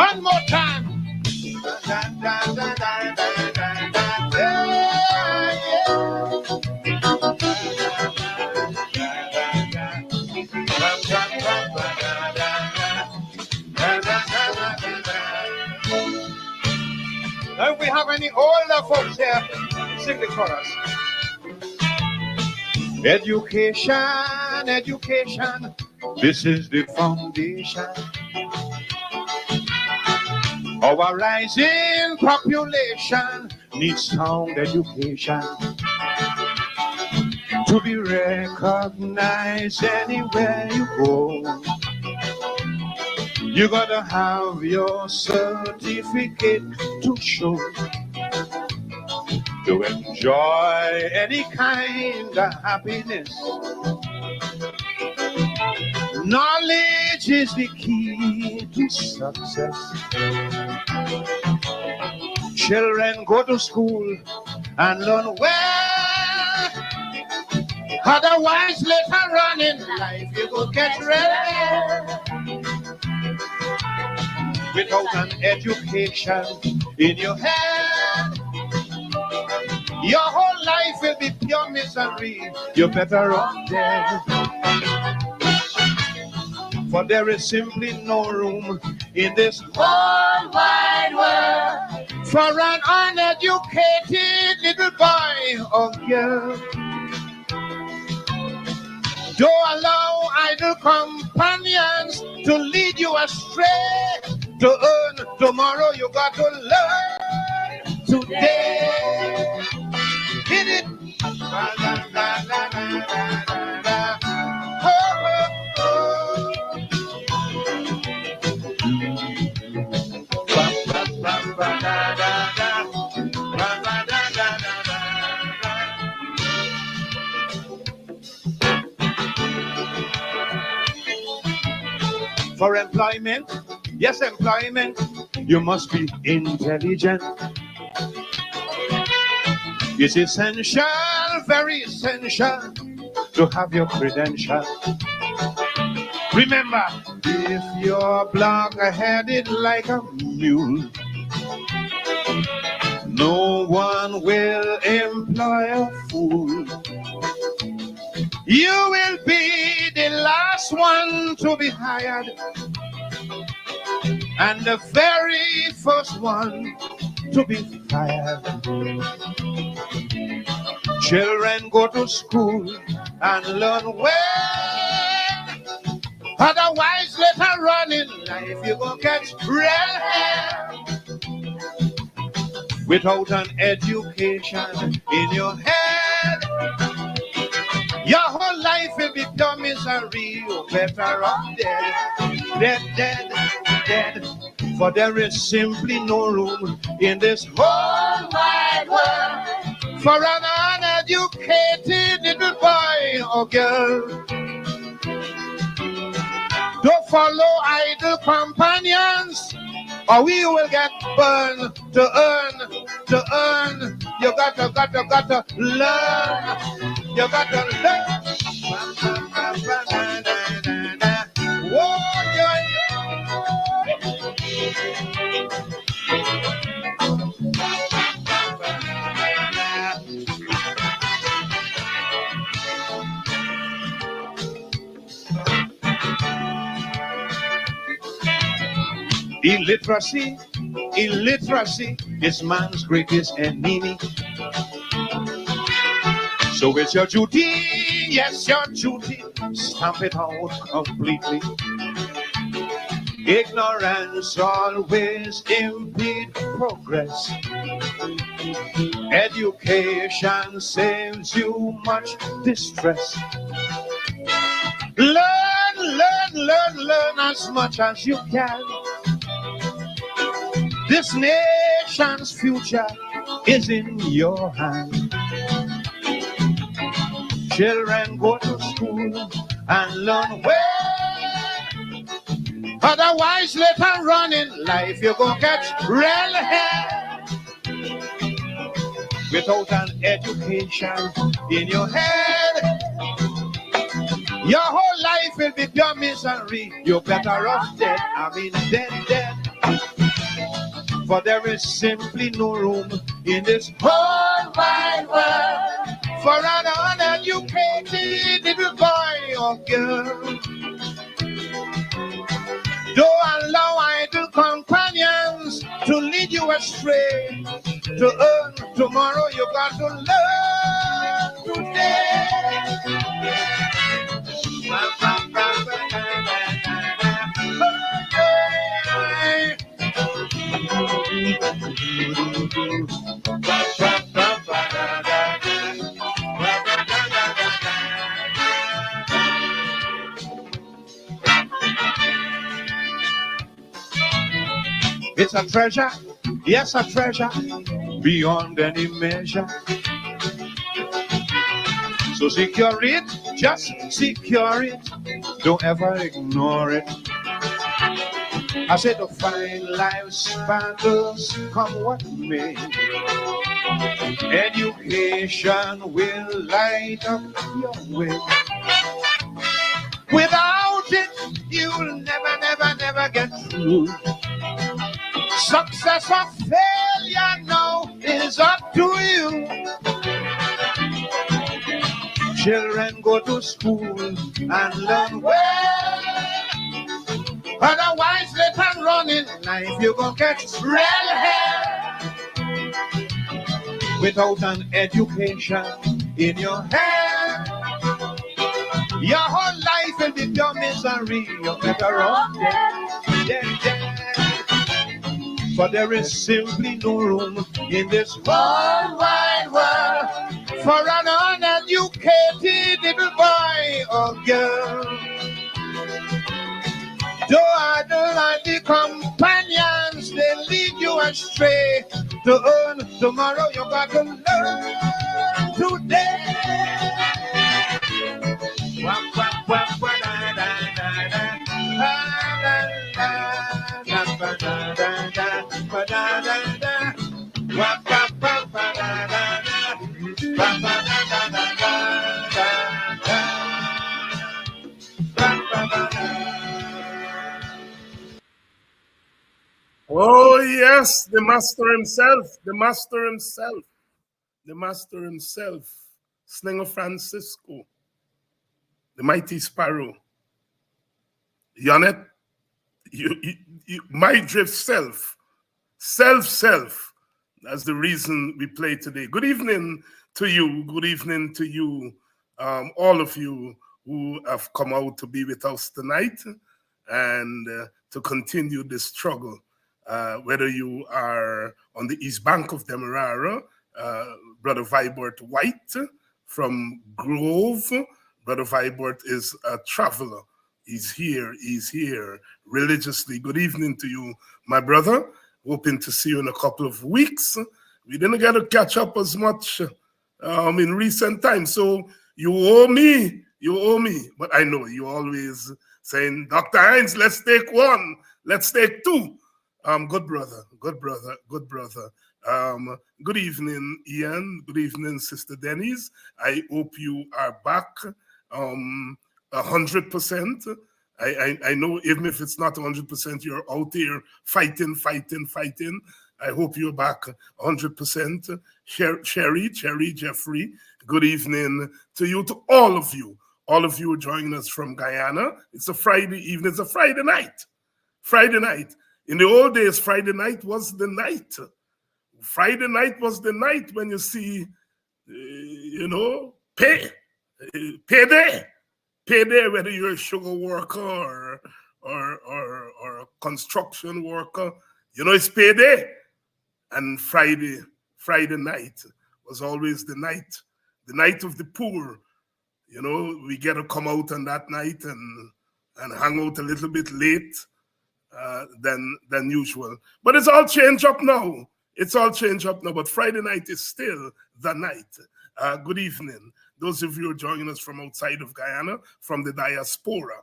One more time. If we have any older folks here, sing the chorus. Education, education, this is the foundation. Our rising population needs sound education to be recognized anywhere you go. You gotta have your certificate to show to enjoy any kind of happiness. Knowledge is the key to success. Children go to school and learn well. Otherwise, later on in life, you will get ready. Without an education in your head, your whole life will be pure misery. You're better off dead. For there is simply no room in this whole wide world for an uneducated little boy or girl. Don't allow idle companions to lead you astray. To earn tomorrow, you got to learn today. Hit it. For employment, yes, employment, you must be intelligent. It's essential, very essential, to have your credential. Remember, if you're block-headed like a mule, no one will employ a fool. You will be the last one to be hired and the very first one to be fired. Children go to school and learn well. Otherwise, later on in life, you gon' catch real hell. Without an education in your head, your whole life will be pure misery. You're better off dead, dead, dead, dead. For there is simply no room in this whole wide world for an uneducated little boy or girl. Don't follow idle companions, or we will get burned. To earn, you gotta learn. You gotta learn. Whoa, Illiteracy is man's greatest enemy. So it's your duty, yes, your duty, stamp it out completely. Ignorance always impedes progress. Education saves you much distress. Learn as much as you can. This nation's future is in your hand. Children go to school and learn well. Otherwise, later on in life, you're gonna catch real hell. Without an education in your head, your whole life will be pure misery. You're better off dead. I mean, dead. For there is simply no room in this whole wide world for an uneducated little boy or girl. Don't allow idle companions to lead you astray. To earn tomorrow, you got to learn today. It's a treasure, yes, a treasure beyond any measure. So secure it, just secure it. Don't ever ignore it. I said to find life's battles come what may. Education will light up your way. Without it, you'll never get through. Success or failure now is up to you. Children go to school and learn well. Otherwise, let them run in life, you gon' catch real hell. Without an education in your hand, your whole life will be pure misery. You're better off dead. Yeah. For there is simply no room in this whole wide world for an uneducated little boy or girl. Don't idle like the companions, they lead you astray. To earn tomorrow, you got to learn today. Oh, yes, the master himself, the master himself, the master himself, Slinger Francisco, the mighty sparrow. Yonet, you my drift self. That's the reason we play today. Good evening to you. Good evening to you, all of you who have come out to be with us tonight and to continue this struggle. Whether you are on the east bank of Demerara, Brother Vibert White from Grove. Brother Vibert is a traveler. He's here religiously. Good evening to you, my brother. Hoping to see you in a couple of weeks. We didn't get to catch up as much in recent times, so you owe me. But I know you always saying, Dr. Hines, let's take one, let's take two. Good brother. Good evening, Ian. Good evening, Sister Denise. I hope you are back 100%. I know even if it's not 100%, you're out there fighting. I hope you're back 100%. Cherry, Jeffrey, good evening to you, to all of you joining us from Guyana. It's a Friday evening, it's a Friday night. In the old days, Friday night was the night. Friday night was the night when you see, payday, whether you're a sugar worker or a construction worker, it's payday. And Friday night was always the night of the poor. We get to come out on that night and hang out a little bit late than usual. But it's all changed up now. But Friday night is still the night. Good evening. Those of you who are joining us from outside of Guyana, from the diaspora,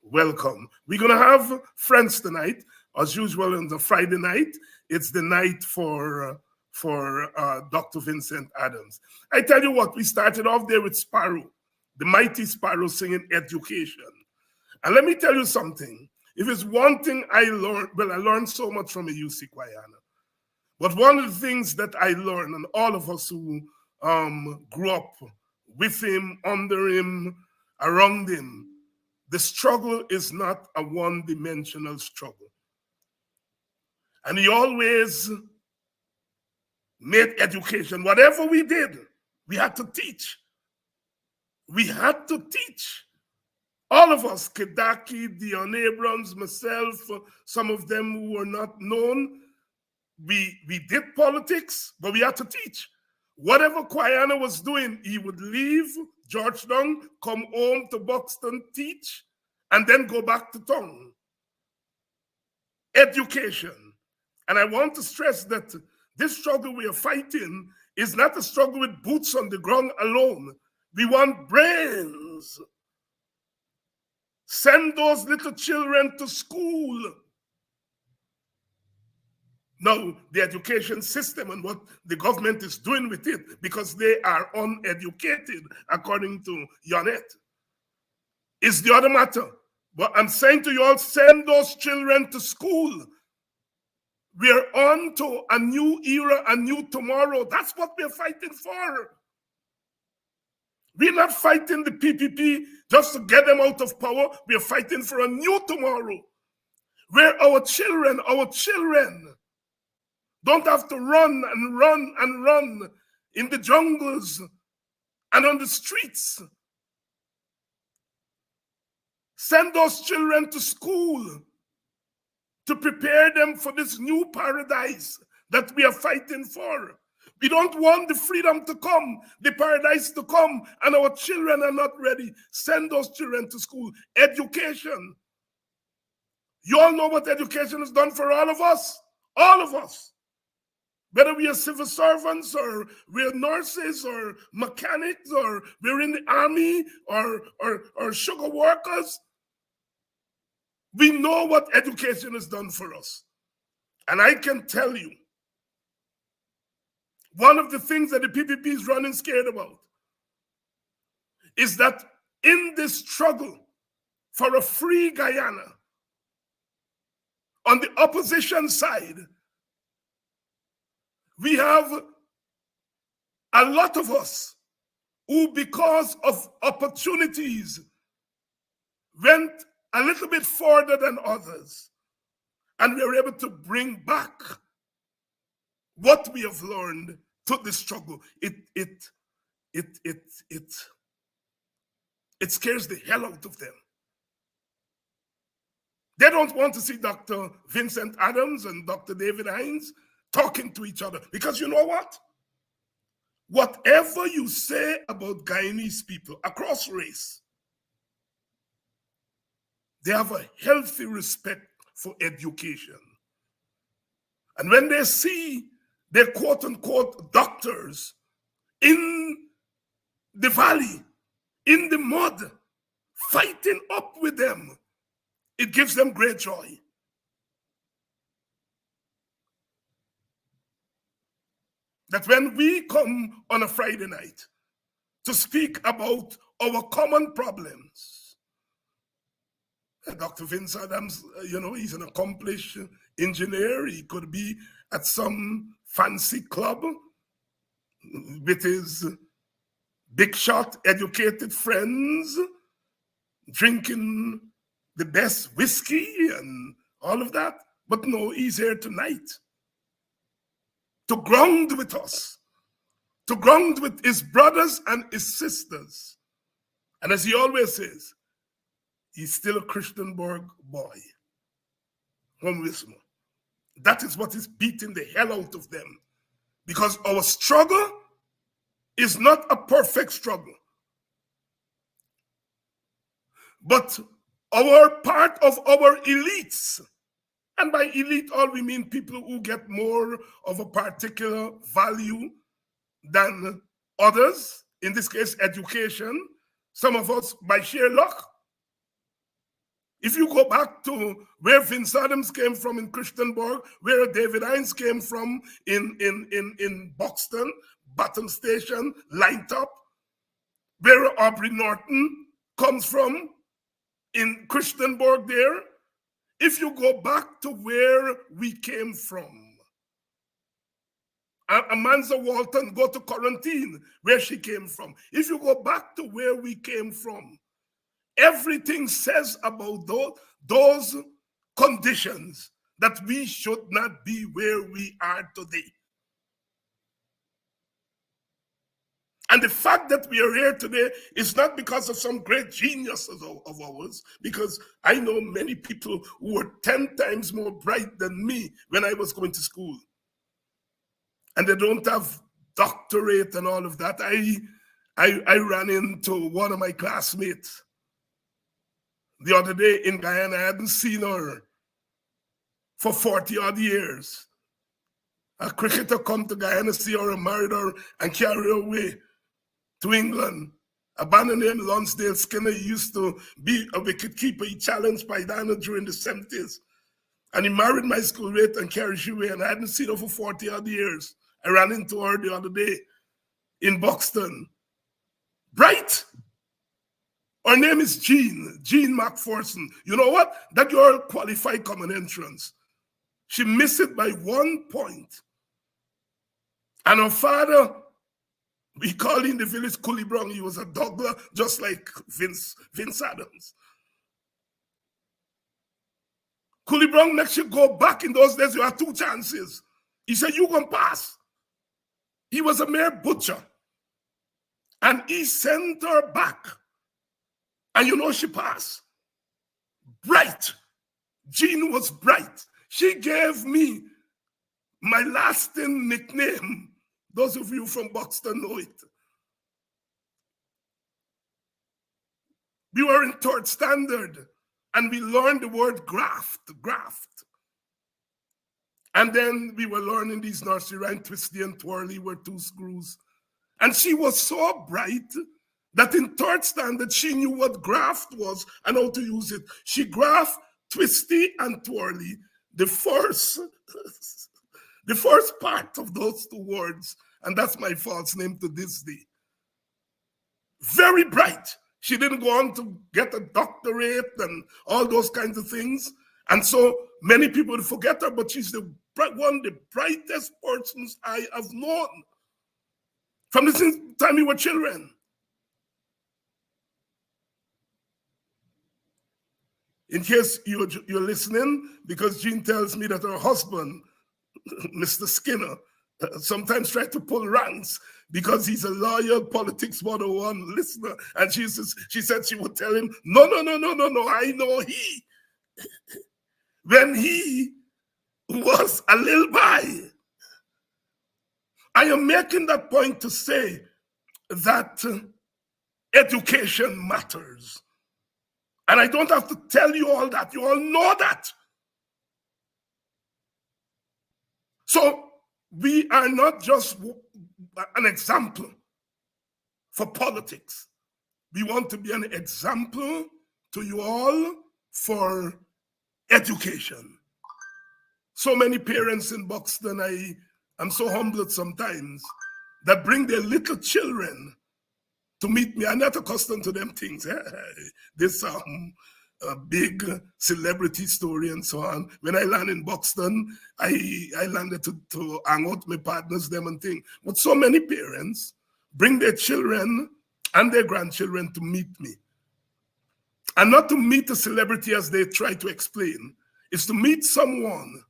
welcome. We're going to have friends tonight. As usual on the Friday night, it's the night for Dr. Vincent Adams. I tell you what, we started off there with Sparrow, the mighty Sparrow singing Education. And let me tell you something. If it's one thing I learned, well, I learned so much from a UC Guyana. But one of the things that I learned, and all of us who grew up with him, under him, around him, the struggle is not a one-dimensional struggle. And he always made education, whatever we did, we had to teach. We had to teach. All of us, Kedaki, Dion Abrams, myself, some of them who were not known, we did politics, but we had to teach. Whatever Guyana was doing, he would leave Georgetown, come home to Buxton, teach, and then go back to town. Education. And I want to stress that this struggle we are fighting is not a struggle with boots on the ground alone. We want brains. Send those little children to school. Now, the education system and what the government is doing with it, because they are uneducated, according to Yonette, is the other matter. But I'm saying to you all, send those children to school. We are on to a new era, a new tomorrow. That's what we're fighting for. We're not fighting the PPP just to get them out of power. We're fighting for a new tomorrow where our children don't have to run and run and run in the jungles and on the streets. Send those children to school to prepare them for this new paradise that we are fighting for. We don't want the freedom to come, the paradise to come, and our children are not ready. Send those children to school. Education. You all know what education has done for all of us. All of us. Whether we are civil servants or we're nurses or mechanics or we're in the army or sugar workers, we know what education has done for us. And I can tell you, one of the things that the PPP is running scared about is that in this struggle for a free Guyana, on the opposition side, we have a lot of us who, because of opportunities, went a little bit further than others, and we were able to bring back what we have learned to the struggle. It scares the hell out of them. They don't want to see Dr. Vincent Adams and Dr. David Hinds talking to each other, because you know what? Whatever you say about Guyanese people across race, they have a healthy respect for education. And when they see their quote-unquote doctors in the valley, in the mud, fighting up with them, it gives them great joy. That when we come on a Friday night to speak about our common problems, Dr. Vince Adams, he's an accomplished engineer. He could be at some fancy club with his big shot, educated friends, drinking the best whiskey and all of that. But no, he's here tonight to ground with us, to ground with his brothers and his sisters. And as he always says, he's still a Christianburg boy from Wisma. That is what is beating the hell out of them. Because our struggle is not a perfect struggle. But our part of our elites, and by elite, all we mean people who get more of a particular value than others, in this case, education, some of us by sheer luck. If you go back to where Vince Adams came from in Christianburg, where David Hinds came from in Buxton, Bottom Station, Line Top, where Aubrey Norton comes from in Christianburg there, if you go back to where we came from, Amanza Walton go to quarantine, where she came from. If you go back to where we came from, everything says about those conditions that we should not be where we are today. And the fact that we are here today is not because of some great geniuses of ours, because I know many people who were 10 times more bright than me when I was going to school. And they don't have doctorate and all of that. I ran into one of my classmates the other day in Guyana. I hadn't seen her for 40 odd years. A cricketer come to Guyana, see her and married her and carry her away to England. Abandoned him, Lonsdale Skinner. He used to be a wicketkeeper. He challenged Paidana during the 70s. And he married my schoolmate and carried she away. And I hadn't seen her for 40 odd years. I ran into her the other day in Buxton. Bright. Her name is Jean McPherson. You know what? That girl qualified common entrance. She missed it by 1 point. And her father, we call him in the village Coulibrong. He was a Douglas, just like Vince Adams. Coulibrong makes you go back. In those days, you had 2 chances. He said, you gonna pass. He was a mere butcher. And he sent her back. And you know she passed. Bright. Jean was bright. She gave me my lasting nickname. Those of you from Buxton know it. We were in 3rd standard and we learned the word graft. And then we were learning these nursery rhymes, twisty and twirly were 2 screws. And she was so bright that in 3rd standard, she knew what graft was and how to use it. She graphed twisty and twirly, the first part of those 2 words. And that's my false name to this day. Very bright. She didn't go on to get a doctorate and all those kinds of things. And so many people forget her, but she's one of the brightest persons I have known from the time we were children. In case you're listening, because Jean tells me that her husband, Mr. Skinner, sometimes tried to pull ranks because he's a loyal politics 101 listener. And she said she would tell him, no, I know he. When he was a little boy. I am making that point to say that education matters. And I don't have to tell you all that. You all know that. So we are not just an example for politics. We want to be an example to you all for education. So many parents in Buxton, I'm so humbled sometimes, that bring their little children to meet me. I'm not accustomed to them things. This a big celebrity story and so on. When I land in Buxton, I landed to hang out with my partners, them and things. But so many parents bring their children and their grandchildren to meet me. And not to meet a celebrity as they try to explain. It's to meet someone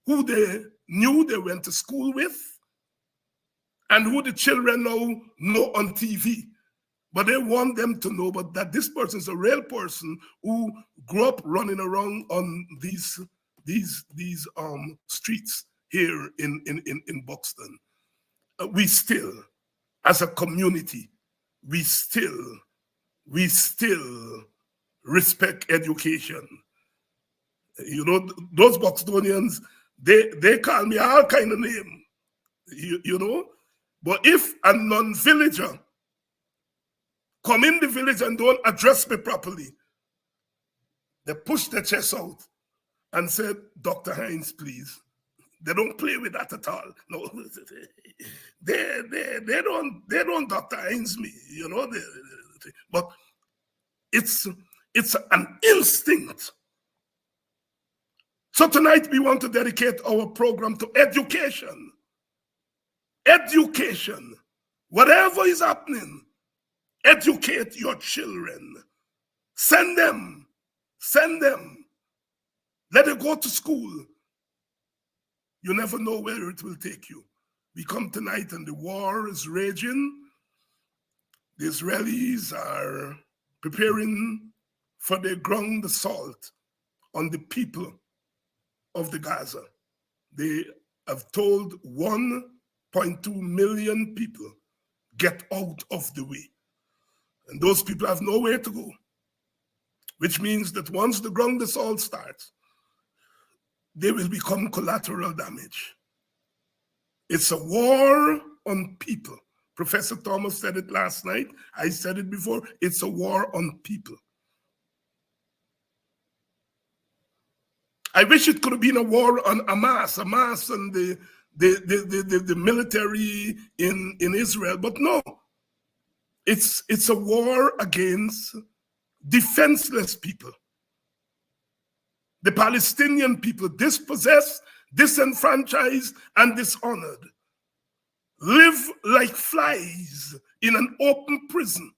who they knew they went to school with and who the children now know on TV. But they want them to know that this person is a real person who grew up running around on these streets here in Buxton. We still, as a community, we still respect education. You know, those Buxtonians, they call me all kind of name, you know. But if a non-villager come in the village and don't address me properly, they push their chest out and say, Dr. Hines, please. They don't play with that at all. No, they don't Dr. Hines me, you know. But it's an instinct So tonight we want to dedicate our program to education. Education. Whatever is happening, educate your children. Send them. Send them. Let them go to school. You never know where it will take you. We come tonight and the war is raging. The Israelis are preparing for their ground assault on the people of the Gaza. They have told 1.2 million people, get out of the way. And those people have nowhere to go, which means that once the ground assault starts, they will become collateral damage. It's a war on people. Professor Thomas said it last night. I said it before. It's a war on people. I wish it could have been a war on Hamas and the military in Israel, but no. It's a war against defenseless people. The Palestinian people, dispossessed, disenfranchised, and dishonored, live like flies in an open prison.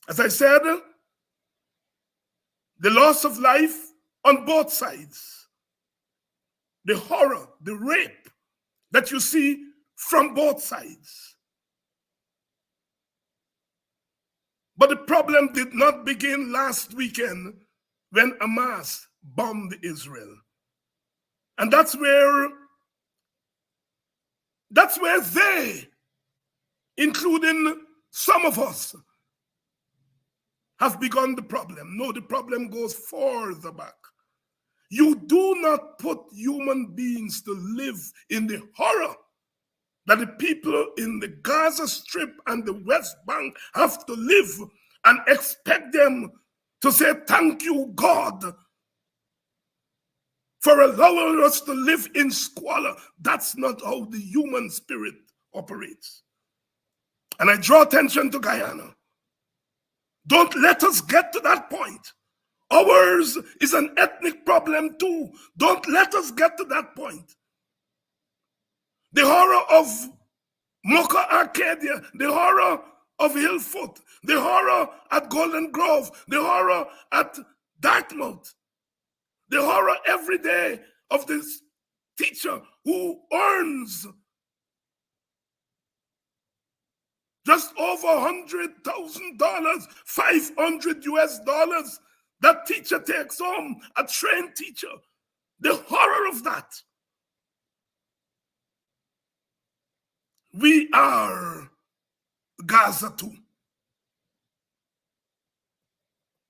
As I said, the loss of life on both sides, the horror, the rape that you see from both sides. But the problem did not begin last weekend when Hamas bombed Israel. And that's where they, including some of us, have begun the problem. No, the problem goes further back. You do not put human beings to live in the horror that the people in the Gaza Strip and the West Bank have to live, and expect them to say, thank you, God, for allowing us to live in squalor. That's not how the human spirit operates. And I draw attention to Guyana. Don't let us get to that point. Ours is an ethnic problem too. Don't let us get to that point. The horror of Mocha Arcadia, the horror of Hillfoot, the horror at Golden Grove, the horror at Dartmouth, the horror every day of this teacher who earns just over $100,000, 500 US dollars. That teacher takes home, a trained teacher. The horror of that. We are Gaza too.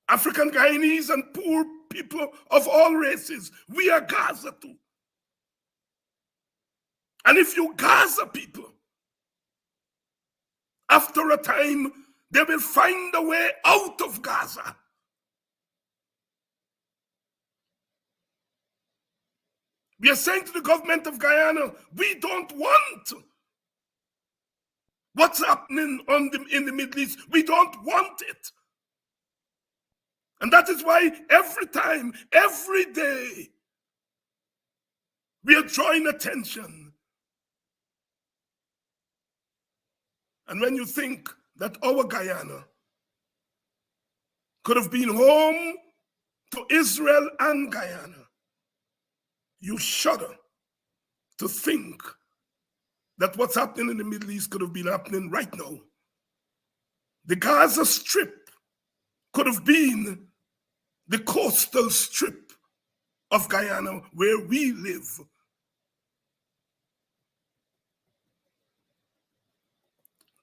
African Guyanese and poor people of all races, we are Gaza too. And if you Gaza people, after a time, they will find a way out of Gaza. We are saying to the government of Guyana, we don't want what's happening in the Middle East. We don't want it. And that is why every time, every day, we are drawing attention. And when you think that our Guyana could have been home to Israel and Guyana, you shudder to think that what's happening in the Middle East could have been happening right now. The Gaza Strip could have been the coastal strip of Guyana where we live.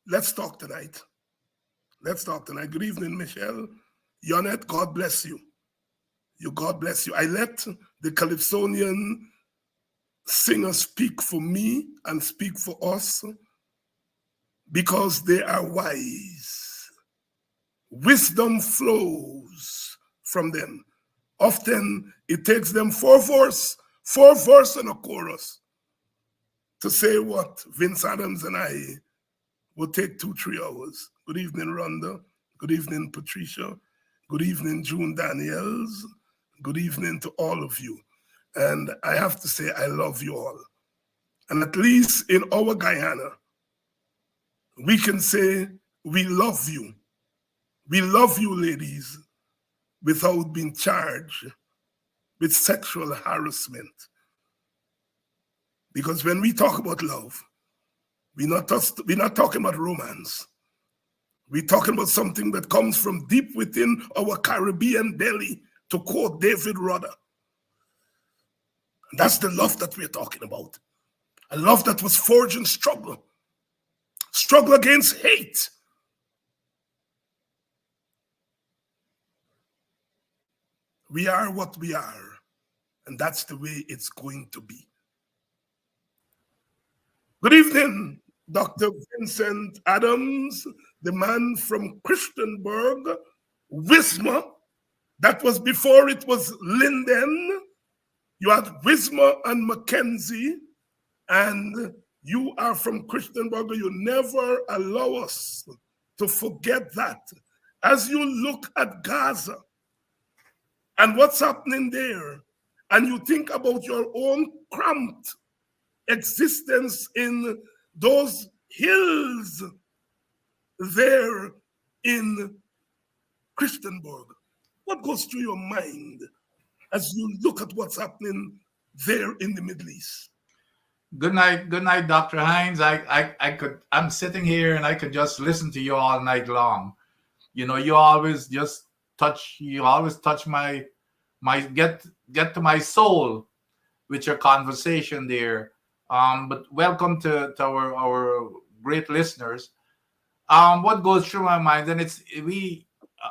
Let's talk tonight. Let's talk tonight. Good evening, Michelle. Yonette, God bless you. God bless you. I let the Calypsonian singer speak for me and speak for us because they are wise. Wisdom flows from them. Often it takes them four verse and a chorus to say what Vince Adams and I will take 2-3 hours. Good evening, Rhonda. Good evening, Patricia. Good evening, June Daniels. Good evening to all of you. And I have to say, I love you all. And at least in our Guyana, we can say we love you. We love you, ladies, without being charged with sexual harassment. Because when we talk about love, we're not talking about romance. We're talking about something that comes from deep within our Caribbean belly, to quote David Rudder. And that's the love that we're talking about. A love that was forged in struggle. Struggle against hate. We are what we are, and that's the way it's going to be. Good evening, Dr. Vincent Adams, the man from Christiansburg, Wismar. That was before it was Linden. You had Wismar and Mackenzie, and you are from Christiansburg. You never allow us to forget that. As you look at Gaza and what's happening there, and you think about your own cramped existence in those hills there in Christiansburg, what goes through your mind as you look at what's happening there in the Middle East? Good night, Dr. Hines. I'm sitting here and I could just listen to you all night long. You always touch my get to my soul with your conversation there. But welcome to our great listeners. What goes through my mind, and we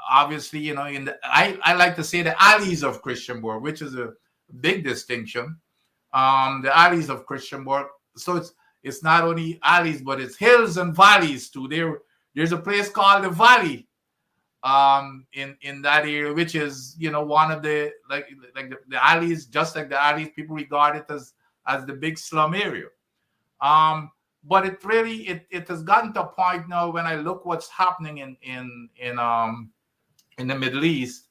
obviously, I like to say the alleys of Christiansburg, which is a big distinction. The alleys of Christiansburg. So it's not only alleys, but it's hills and valleys too. There's a place called the Valley, in that area, which is one of the like the alleys, just like the alleys, people regard it as the big slum area. But it really it has gotten to a point now when I look what's happening in the Middle East,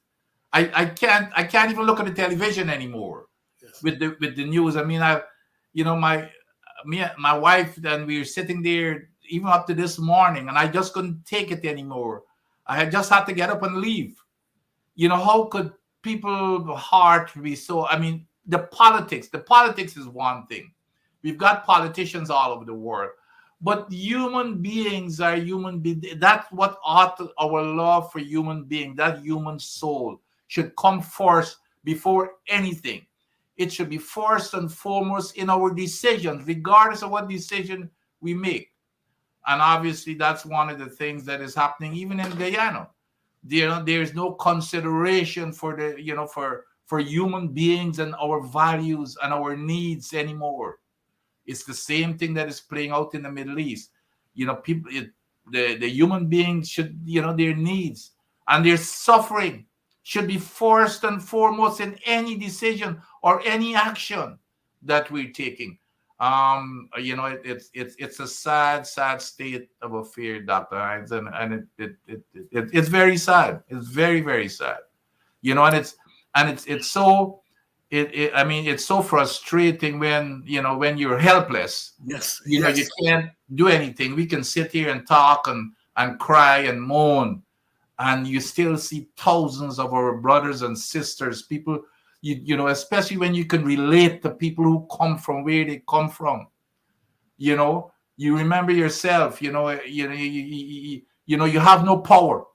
I can't even look at the television anymore. Yes. with the news. I mean, my wife, and we were sitting there even up to this morning, and I just couldn't take it anymore. I had just had to get up and leave. How could people's heart be so? I mean, the politics is one thing. We've got politicians all over the world, but human beings are human beings. That's what ought our love for human beings, that human soul, should come first before anything. It should be first and foremost in our decisions, regardless of what decision we make. And obviously, that's one of the things that is happening even in Guyana. There's no consideration for for human beings and our values and our needs anymore. It's the same thing that is playing out in the Middle East. People, the human beings should, their needs and their suffering should be first and foremost in any decision or any action that we're taking. It's a sad state of affair, Dr. Hines, and it's very sad. It's very, very sad. It's so it's so frustrating when you're helpless. Yes. You can't do anything. We can sit here and talk and cry and moan, and you still see thousands of our brothers and sisters, people, especially when you can relate to people who come from where they come from. You remember yourself. You have no power,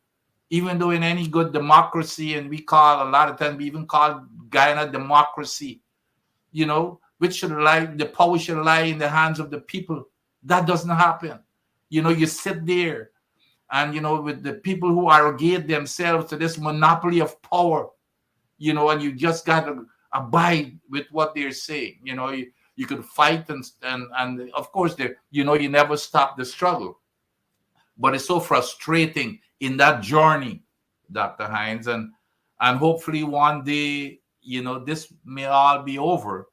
even though in any good democracy, and we call a lot of times we even call Guyana democracy, which the power should lie in the hands of the people. That doesn't happen. You sit there and, with the people who arrogate themselves to this monopoly of power, and you just got to abide with what they're saying. You could fight and of course, you never stop the struggle. But it's so frustrating in that journey, Dr. Hines, and hopefully one day, this may all be over.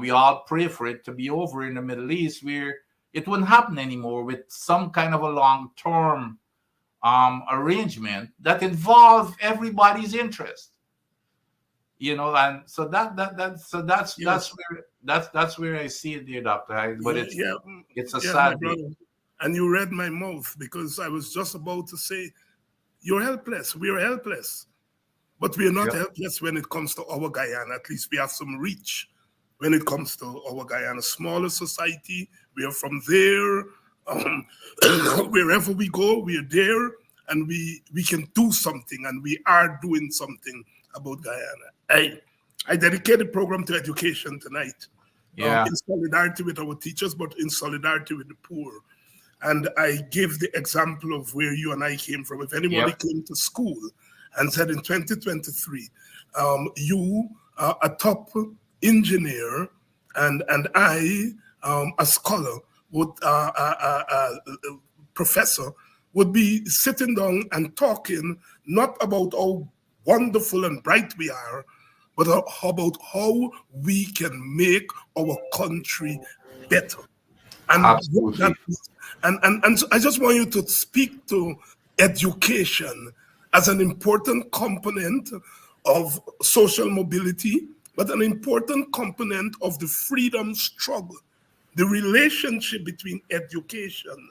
We all pray for it to be over in the Middle East, where it wouldn't happen anymore, with some kind of a long-term arrangement that involve everybody's interest. And so Yes. that's where I see it, dear Dr. Hyde. But Yeah, yeah, it's a yeah, my sad day. brother. And you read my mouth because I was just about to say, you're helpless. We are helpless. But we are not Yep. helpless when it comes to our Guyana. At least we have some reach when it comes to our Guyana. Smaller society, we are from there. Um, wherever we go, we are there, and we can do something, and we are doing something about Guyana. I dedicate the program to education tonight, Yeah. in solidarity with our teachers, but in solidarity with the poor. And I give the example of where you and I came from. If anybody Yep. came to school and said in 2023, you are a top engineer and I, a scholar, would professor, would be sitting down and talking not about how wonderful and bright we are, but about how we can make our country better. And that Absolutely. and so I just want you to speak to education as an important component of social mobility, but an important component of the freedom struggle, the relationship between education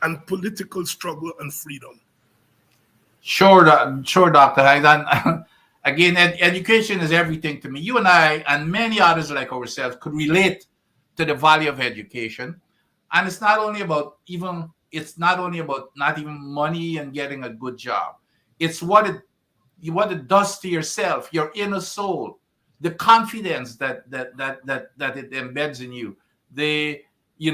and political struggle and freedom. Sure, Dr. Hyde. And again, education is everything to me. You and I and many others like ourselves could relate to the value of education. And it's not only about not even money and getting a good job. It's what it does to yourself, your inner soul, the confidence that it embeds in you. The you're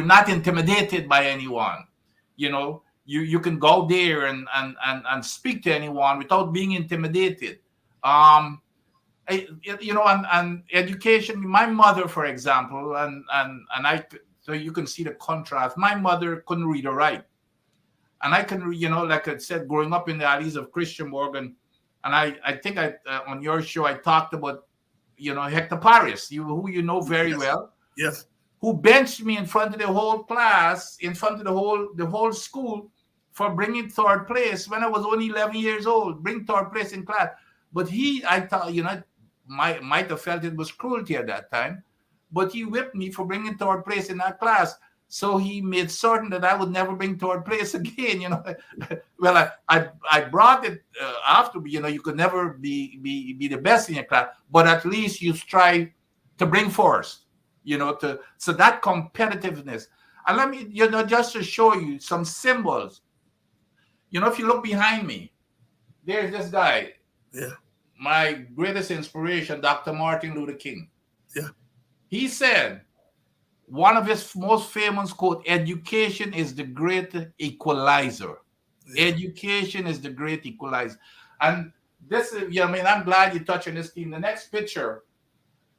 not intimidated by anyone. You can go there and speak to anyone without being intimidated. And education. My mother, for example, and so you can see the contrast. My mother couldn't read or write, and I can, like I said, growing up in the alleys of Christian Morgan, and I think on your show I talked about, Hector Paris, who you know very Yes, well, yes, who benched me in front of the whole class, in front of the whole school, for bringing third place when I was only 11 years old, bring third place in class. But I thought, might have felt it was cruelty at that time, but he whipped me for bringing third place in that class. So he made certain that I would never bring third place again. Well, I brought it after. You could never be the best in your class, but at least you strive to bring first. So that competitiveness. And let me, just to show you some symbols. If you look behind me, there's this guy, yeah, my greatest inspiration, Dr. Martin Luther King. yeah, He said, one of his most famous quote, education is the great equalizer. yeah. Education is the great equalizer. And this is, I'm glad you touched on this theme. The next picture,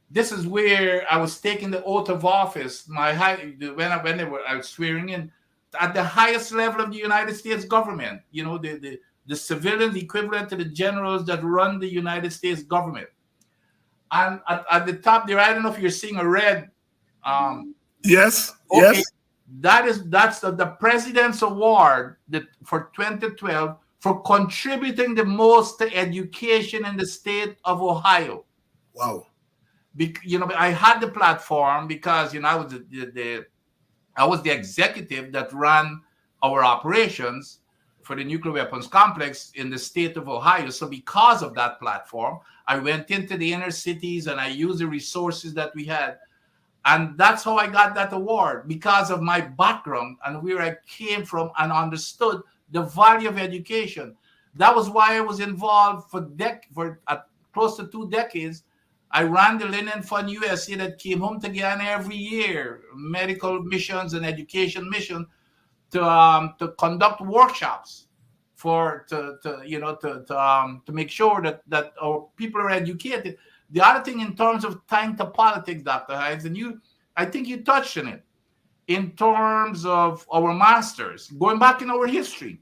this is where I was taking the oath of office, I was swearing in at the highest level of the United States government, the civilian equivalent to the generals that run the United States government. And at the top there, I don't know if you're seeing a red. Yes, Okay, yes, that's the President's Award for 2012 for contributing the most to education in the state of Ohio. wow, I had the platform because I was I was the executive that ran our operations for the nuclear weapons complex in the state of Ohio. So because of that platform, I went into the inner cities and I used the resources that we had. And that's how I got that award, because of my background and where I came from and understood the value of education. That was why I was involved for close to 2 decades. I ran the Linen Fund USA that came home to Guyana every year, medical missions and education mission, to conduct workshops to make sure that our people are educated. The other thing in terms of tying to politics, Dr. Hines, I think you touched on it, in terms of our masters, going back in our history.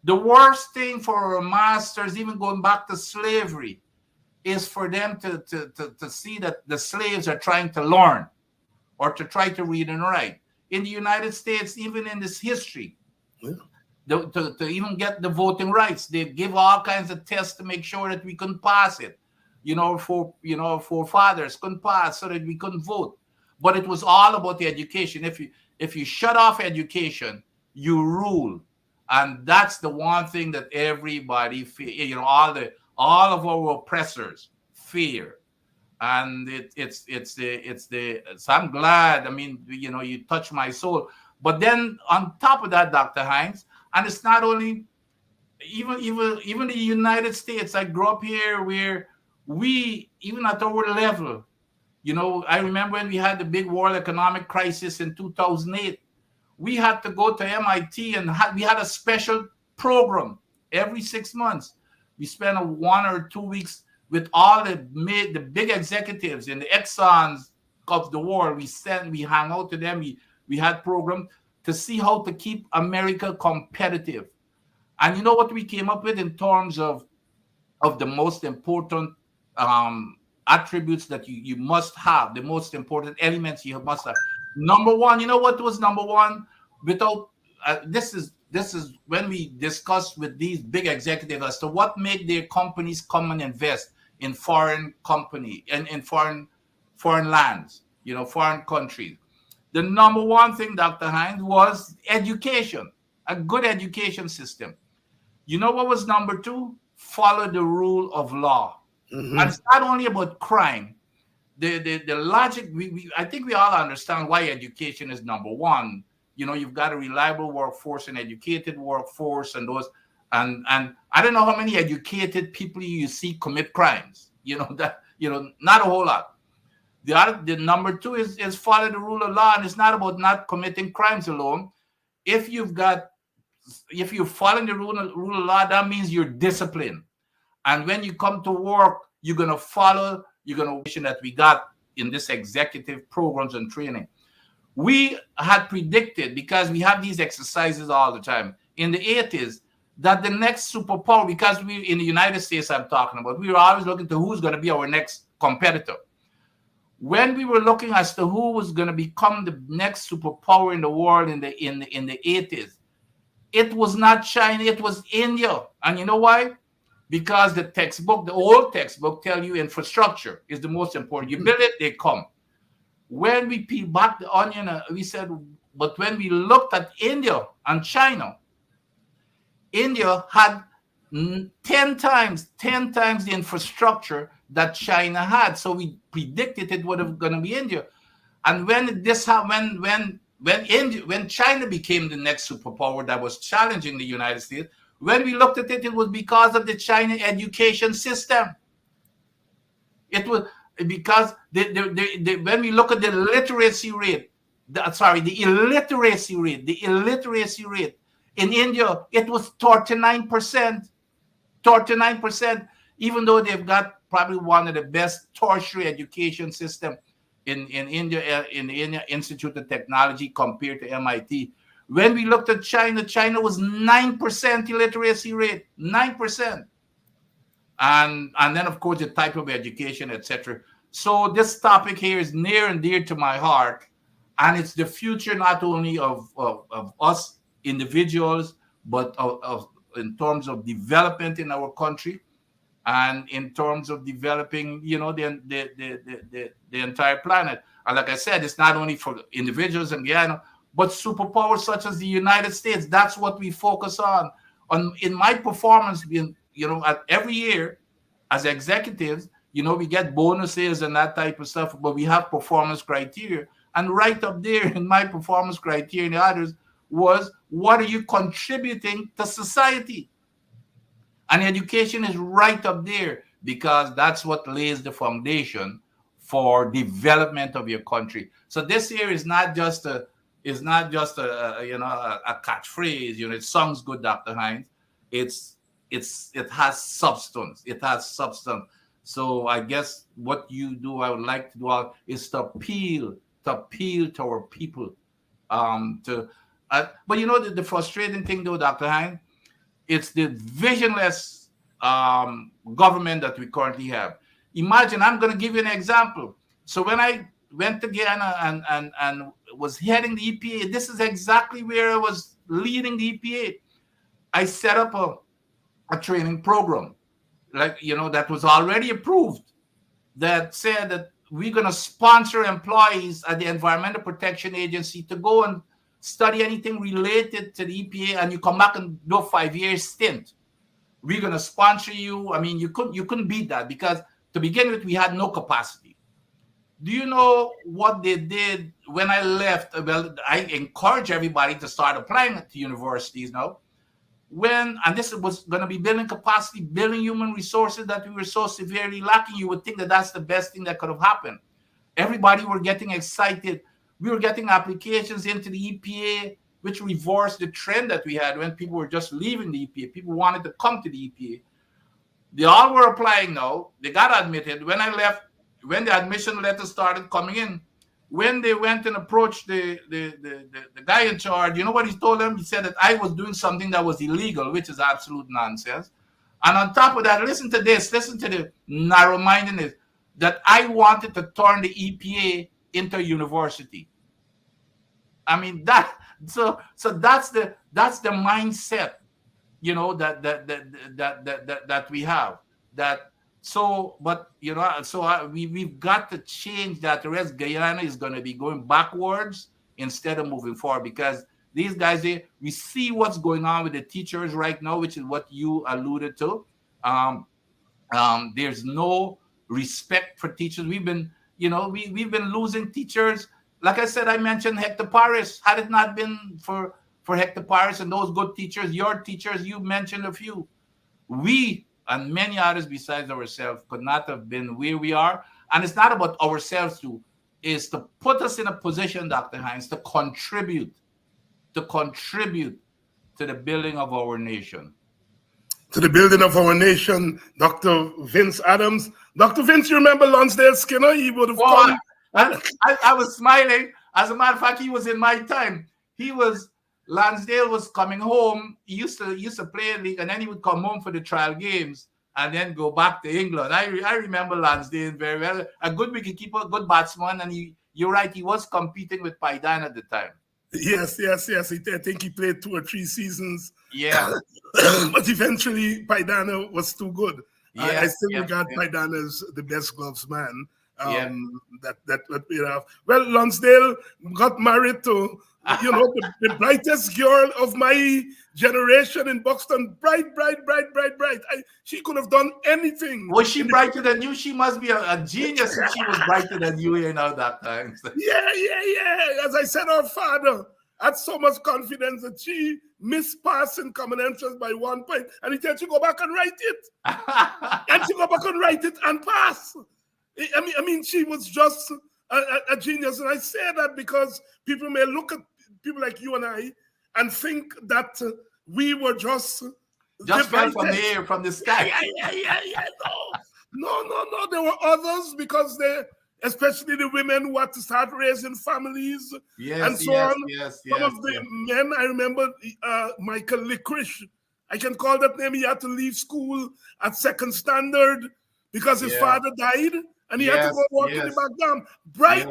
The worst thing for our masters, even going back to slavery, is for them to see that the slaves are trying to learn or to try to read and write. in the United States, even in this history. Yeah. To even get the voting rights, they give all kinds of tests to make sure that we couldn't pass it. For fathers couldn't pass so that we couldn't vote. But it was all about the education. If you shut off education, you rule, and that's the one thing that everybody fear. All of our oppressors fear, and so I'm glad. I mean, you touch my soul. But then on top of that, Dr. Hines, and it's not only even the United States. I grew up here where we, even at our level, I remember when we had the big world economic crisis in 2008, we had to go to MIT and we had a special program every 6 months. We spent 1 or 2 weeks with all the big executives and the Exxons of the world. We hang out to them. We had programs to see how to keep America competitive. And you know what we came up with in terms of the most important attributes that you must have, the most important elements you must have. Number one, you know what was number one? Without this is when we discuss with these big executives as to what make their companies come and invest in foreign company and in foreign lands, foreign countries. The number one thing, Dr. Hines, was education, a good education system. You know what was number two? Follow the rule of law. Mm-hmm. And it's not only about crime. The logic, I think we all understand why education is number one. You've got a reliable workforce, an educated workforce, and and I don't know how many educated people you see commit crimes. Not a whole lot. The number two is follow the rule of law, and it's not about not committing crimes alone. If you're following the rule of law, that means you're disciplined. And when you come to work, you're going to follow, that we got in this executive programs and training. We had predicted, because we have these exercises all the time, in the 80s, that the next superpower, because we in the United States I'm talking about, we were always looking to who's going to be our next competitor. When we were looking as to who was going to become the next superpower in the world in the 80s, it was not China, it was India. And you know why? Because the old textbook tell you infrastructure is the most important. You build it, they come. When we peel back the onion, we said, but when we looked at India and China, India had 10 times the infrastructure that China had. So we predicted it was going to be India. And when China became the next superpower that was challenging the United States, when we looked at it, it was because of the China education system. It was because when we look at the illiteracy rate in India, it was 39%. 39%, even though they've got probably one of the best tertiary education system in India, in the India Institute of Technology compared to MIT. When we looked at China was 9% illiteracy rate, 9%. And then, of course, the type of education, etc. So this topic here is near and dear to my heart. And it's the future not only of us individuals, but of in terms of development in our country and in terms of developing, the entire planet. And like I said, it's not only for individuals in Guyana, but superpowers such as the United States. That's what we focus on. In my performance, at every year as executives, we get bonuses and that type of stuff, but we have performance criteria. And right up there in my performance criteria and the others was, what are you contributing to society? And education is right up there because that's what lays the foundation for development of your country. So this here is not just a catchphrase. It sounds good, Dr. Hines. It has substance. It has substance. So I guess what you do, I would like to do is to appeal to our people. But the frustrating thing, though, Dr. Hines, it's the visionless government that we currently have. Imagine, I'm going to give you an example. So when went to Guyana and was heading the EPA, this is exactly where I was leading the EPA. I set up a training program, like, that was already approved, that said that we're going to sponsor employees at the Environmental Protection Agency to go and study anything related to the EPA, and you come back and do a 5-year stint. We're going to sponsor you. I mean, you couldn't beat that, because to begin with, we had no capacity. Do you know what they did when I left? Well, I encourage everybody to start applying to universities now. And this was going to be building capacity, building human resources that we were so severely lacking. You would think that that's the best thing that could have happened. Everybody were getting excited. We were getting applications into the EPA, which reversed the trend that we had when people were just leaving the EPA. People wanted to come to the EPA. They all were applying now. They got admitted. When I left, when the admission letters started coming in, when they went and approached the guy in charge, you know what he told them? He said that I was doing something that was illegal, which is absolute nonsense. And on top of that, listen to this. Listen to the narrow-mindedness, that I wanted to turn the EPA into a university. I mean, so that's the mindset, that we have. We've got to change that. The rest, Guyana is going to be going backwards instead of moving forward, because these guys, we see what's going on with the teachers right now, which is what you alluded to. There's no respect for teachers. We've been losing teachers. Like I said, I mentioned Hector Paris. Had it not been for Hector Paris and those good teachers, your teachers, you mentioned a few, we and many others besides ourselves could not have been where we are. And it's not about ourselves too. It's to put us in a position, Dr. Hinds, to contribute to the building of our nation. To the building of our nation, Dr. Vince Adams. Dr. Vince, you remember Lonsdale Skinner? He would have come. I was smiling. As a matter of fact, he was in my time. Lansdale was coming home. He used to play a league, and then he would come home for the trial games and then go back to England. I remember Lansdale very well. A good wicketkeeper, good batsman, and you're right, he was competing with Paidan at the time. Yes. I think he played 2 or 3 seasons. Yeah. But eventually, Paidan was too good. Yeah, I still regard Paidan as the best gloves man. That we have. Well, Lonsdale got married to the brightest girl of my generation in Buxton. Bright. She could have done anything. Was she brighter than you? She must be a genius if she was brighter than you that time. Yeah. As I said, her father had so much confidence that she missed passing common entrance by 1 point, and he said she go back and write it. And she go back and write it and pass. I mean, she was just a genius. And I say that because people may look at people like you and I and think that we were just fell from the air, from the sky. Yeah. No. There were others, because especially the women who had to start raising families and so on. Some of the men, I remember Michael Licorice. I can call that name. He had to leave school at 2nd standard because his father died. And he had to go walk in the back down. Bright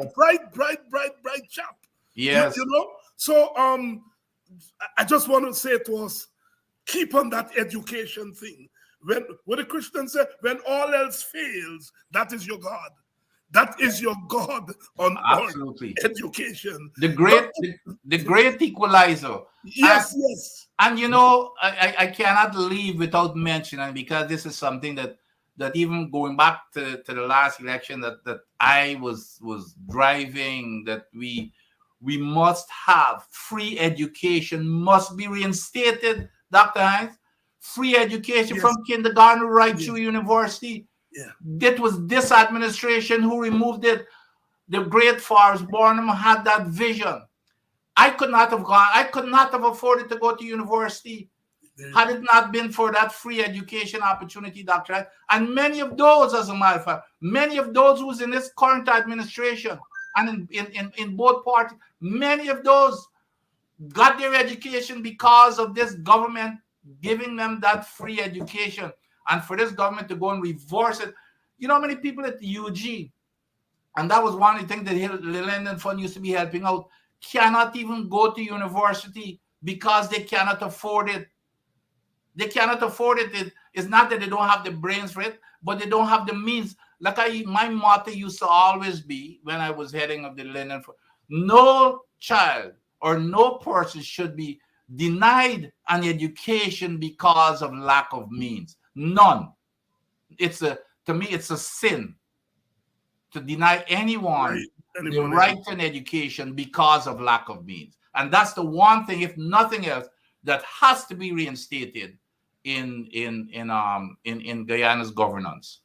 chap. Yes. So I just want to say to us, keep on that education thing. When the Christians say, when all else fails, that is your God. That is your God on absolutely education. The great equalizer. Yes. And I cannot leave without mentioning, because this is something that even going back to the last election that I was driving, that we must have free education, must be reinstated, Dr. Hinds. Free education from kindergarten right through university. Yeah. It was this administration who removed it. The great Forrest Burnham had that vision. I could not have afforded to go to university had it not been for that free education opportunity, Dr. And many of those, as a matter of fact, many of those who's in this current administration and in both parties, many of those got their education because of this government giving them that free education. And for this government to go and reverse it, you know how many people at the UG and that was one of the things that the Linden Fund used to be helping out, cannot even go to university because they cannot afford it. They cannot afford it. It's not that they don't have the brains for it, but they don't have the means. Like my motto used to always be when I was heading of the Linden Fund, no child or no person should be denied an education because of lack of means. None. To me, it's a sin to deny anyone the right to an education because of lack of means. And that's the one thing, if nothing else, that has to be reinstated in Guyana's governance.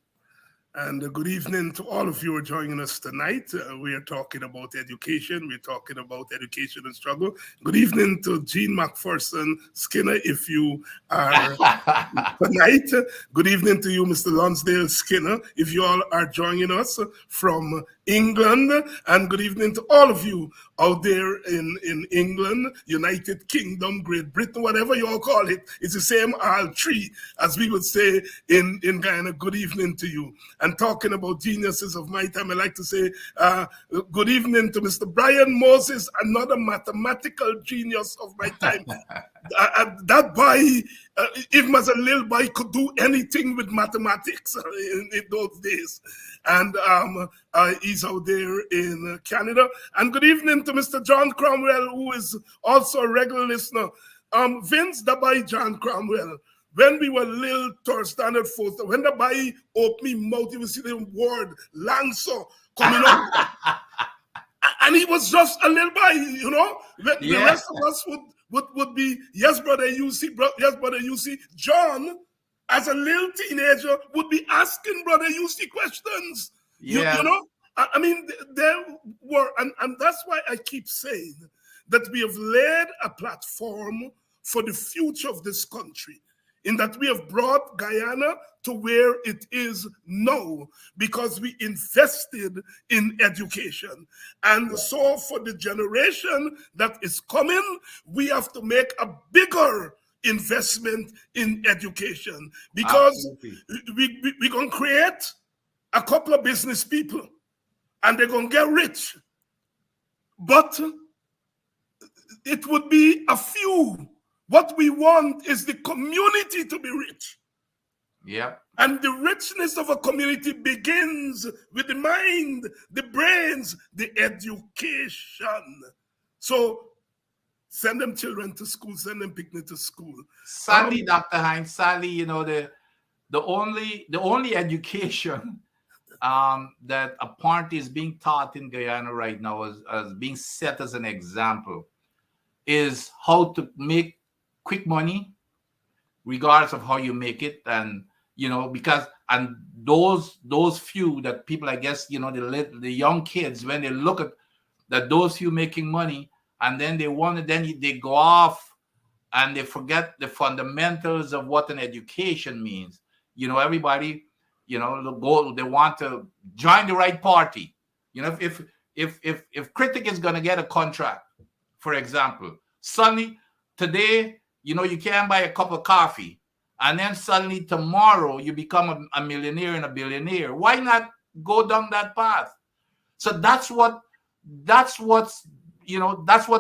And good evening to all of you who are joining us tonight. We are talking about education. We're talking about education and struggle. Good evening to Jean McPherson Skinner, if you are tonight. Good evening to you, Mr. Lonsdale Skinner, if you all are joining us from England. And good evening to all of you out there in England, United Kingdom, Great Britain, whatever you all call it. It's the same all three, as we would say in Guyana. Good evening to you. And talking about geniuses of my time, I like to say good evening to Mr. Brian Moses, another mathematical genius of my time. That boy, even as a little boy, could do anything with mathematics in those days. And he's out there in Canada. And good evening to Mr. John Cromwell, who is also a regular listener. Vince, the boy John Cromwell. When we were little to standard fourth, when the boy opened me mouth, you would see the word Lancer coming up. And he was just a little boy, you know. The rest of us would be, yes, brother, you see, yes, brother, you see. John, as a little teenager, would be asking brother, you see questions. Yeah. You know, I mean, there were, and that's why I keep saying that we have laid a platform for the future of this country, in that we have brought Guyana to where it is now because we invested in education. And so for the generation that is coming, we have to make a bigger investment in education, because we're going to create a couple of business people and they're going to get rich. But it would be a few. What we want is the community to be rich. Yeah. And the richness of a community begins with the mind, the brains, the education. So send them children to school, send them picnic to school. Sadly, Dr. Hinds, sadly, you know, the only education that apparently is being taught in Guyana right now as being set as an example is how to make quick money, regardless of how you make it. And you know, because and those few that people, I guess, you know, the young kids, when they look at that, those few making money, and then they go off and they forget the fundamentals of what an education means. You know, everybody, you know, they want to join the right party. You know, if Critic is going to get a contract, for example, suddenly today, you know, you can't buy a cup of coffee, and then suddenly tomorrow you become a millionaire and a billionaire. Why not go down that path? So that's what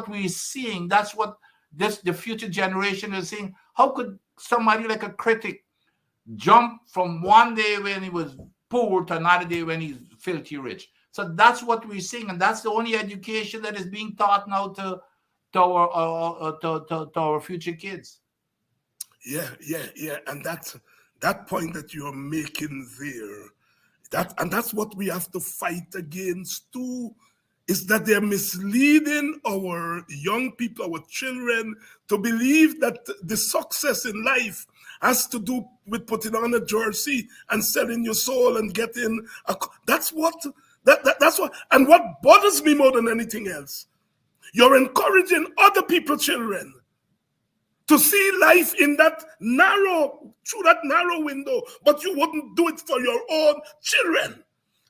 we're seeing. That's what the future generation is seeing. How could somebody like a Critic jump from one day when he was poor to another day when he's filthy rich? So that's what we're seeing, and that's the only education that is being taught now to our future kids. Yeah. And that point that you're making there, that's what we have to fight against too, is that they're misleading our young people, our children, to believe that the success in life has to do with putting on a jersey and selling your soul and getting that's what, and what bothers me more than anything else, you're encouraging other people's children to see life in that through that narrow window, but you wouldn't do it for your own children.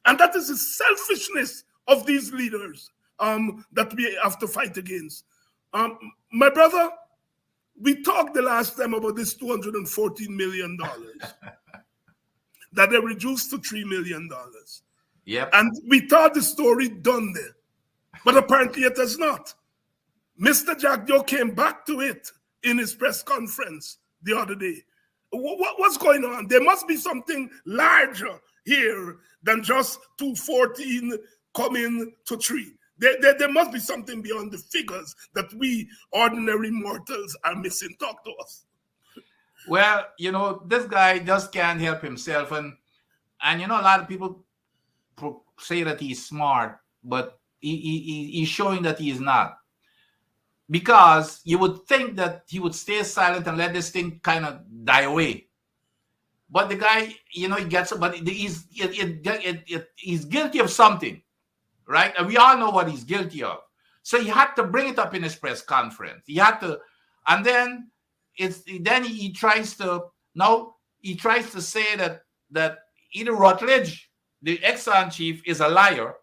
And that is the selfishness of these leaders that we have to fight against. My brother, we talked the last time about this $214 million that they reduced to $3 million. Yep. And we thought the story done there. But apparently it has not. Mr. Jack Joe came back to it in his press conference the other day. What's going on? There must be something larger here than just 214 coming to 3. There must be something beyond the figures that we ordinary mortals are missing. Talk to us. Well, this guy just can't help himself. And a lot of people say that he's smart, but he's showing that he is not. Because you would think that he would stay silent and let this thing kind of die away. But the guy, he gets it, but he's guilty of something, right? And we all know what he's guilty of. So he had to bring it up in his press conference. He had to, and then he tries to say that either Rutledge, the Exxon chief, is a liar,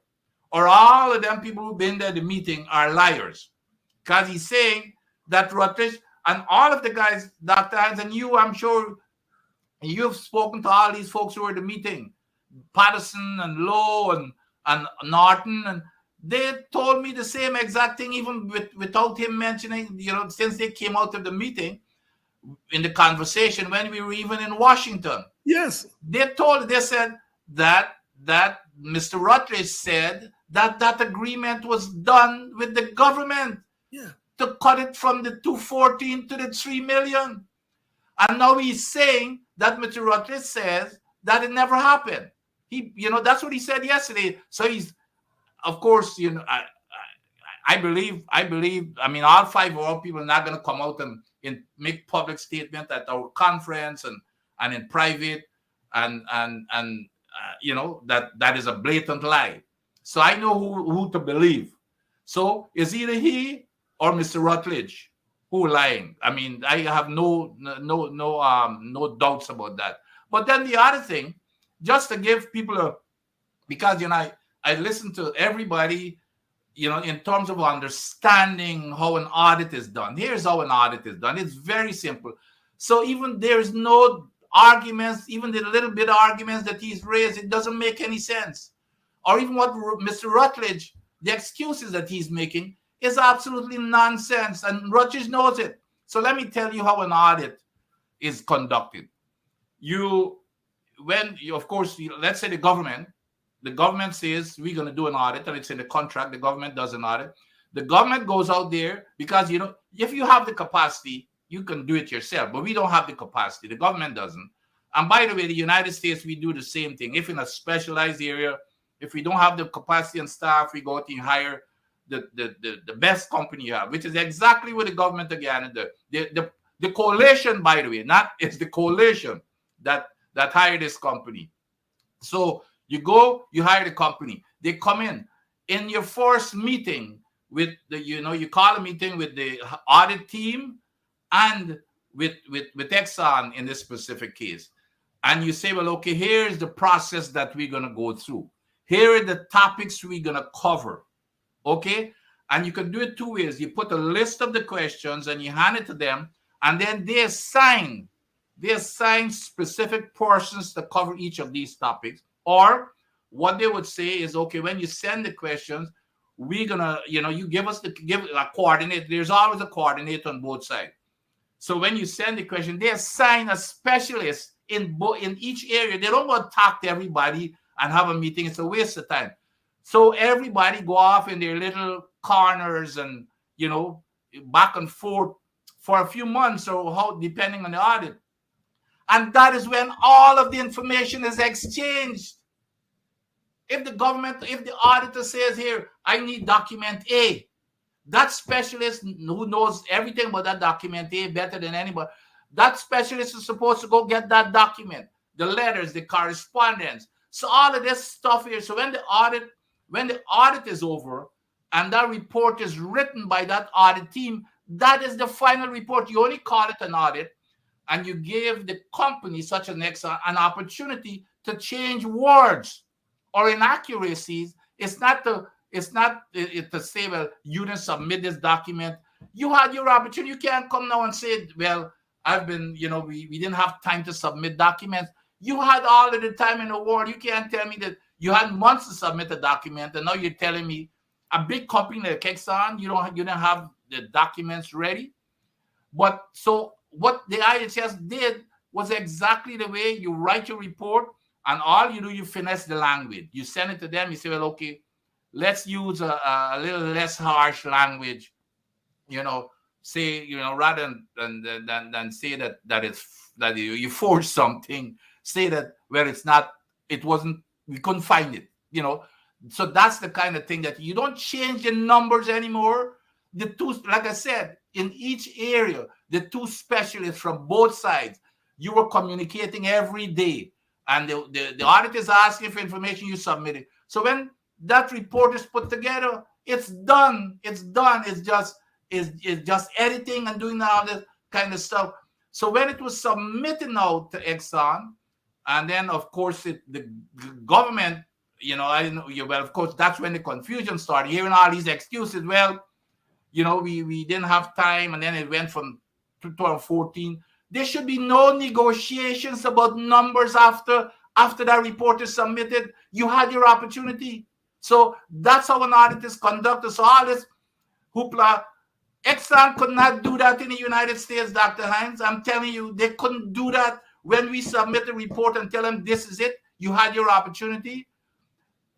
or all of them people who've been there at the meeting are liars. Because he's saying that Rutledge and all of the guys, Dr. Hines, and you, I'm sure you've spoken to all these folks who were at the meeting, Patterson and Lowe and Norton, and they told me the same exact thing, even without him mentioning, since they came out of the meeting, in the conversation when we were even in Washington. Yes. They said that Mr. Rutledge said that agreement was done with the government. Yeah. To cut it from the 214 to the 3 million. And now he's saying that Mr. Rutledge says that it never happened. That's what he said yesterday. So he's, of course, I believe, all 5 of our people are not going to come out and make public statement at our conference and in private and that is a blatant lie. So I know who to believe. So it's either he or Mr. Rutledge who lying. I have no doubts about that. But then the other thing, just to give people because I listen to everybody, in terms of understanding how an audit is done. Here's how an audit is done. It's very simple. So even there's no arguments, even the little bit of arguments that he's raised, it doesn't make any sense. Or even what Mr. Rutledge, the excuses that he's making, is absolutely nonsense, and Rutledge knows it. So let me tell you how an audit is conducted. Let's say the government says we're going to do an audit, and it's in the contract, the government does an audit. The government goes out there because, if you have the capacity, you can do it yourself, but we don't have the capacity. The government doesn't. And by the way, the United States, we do the same thing. If in a specialized area, if we don't have the capacity and staff, we go out and hire the best company you have, which is exactly what the government again the coalition, by the way, it's the coalition that hired this company. So you hire the company, they come in your first meeting with you call a meeting with the audit team and with Exxon in this specific case, and you say, well, okay, here's the process that we're going to go through, here are the topics we're going to cover. Okay, and you can do it 2 ways. You put a list of the questions and you hand it to them, and then they assign specific persons to cover each of these topics. Or what they would say is, okay, when you send the questions, we're gonna, you give a coordinate. There's always a coordinator on both sides. So when you send the question, they assign a specialist in each area. They don't want to talk to everybody and have a meeting. It's a waste of time. So everybody go off in their little corners and, back and forth for a few months or how, depending on the audit. And that is when all of the information is exchanged. If the auditor says here, I need document A, that specialist who knows everything about that document A better than anybody, that specialist is supposed to go get that document, the letters, the correspondence. So all of this stuff here. So when the audit is over and that report is written by that audit team, that is the final report. You only call it an audit, and you give the company, such an Exxon, an opportunity to change words or inaccuracies. It's not to say, well, you didn't submit this document. You had your opportunity. You can't come now and say, well, we didn't have time to submit documents. You had all of the time in the world. You can't tell me that You had months to submit a document, and now you're telling me a big company like Exxon, you don't have the documents ready. But so what the IHS did was exactly the way you write your report, and all you do, you finesse the language. You send it to them. You say, well, okay, let's use a little less harsh language. Say, rather than say that you forged something, say that where it's not, it wasn't, we couldn't find it. So that's the kind of thing that you don't change the numbers anymore. The two, like I said, in each area, the two specialists from both sides, you were communicating every day, and the audit is asking for information, you submit it. So when that report is put together, it's done. It's just editing and doing all this kind of stuff. So when it was submitted now to Exxon, and then of course the government, of course that's when the confusion started. Hearing all these excuses, we didn't have time, and then it went from 2014. There should be no negotiations about numbers after that report is submitted. You had your opportunity. So that's how an audit is conducted. So all this hoopla, Exxon could not do that in the United States, Dr. Hines. I'm telling you, they couldn't do that. When we submit the report and tell them this is it, you had your opportunity,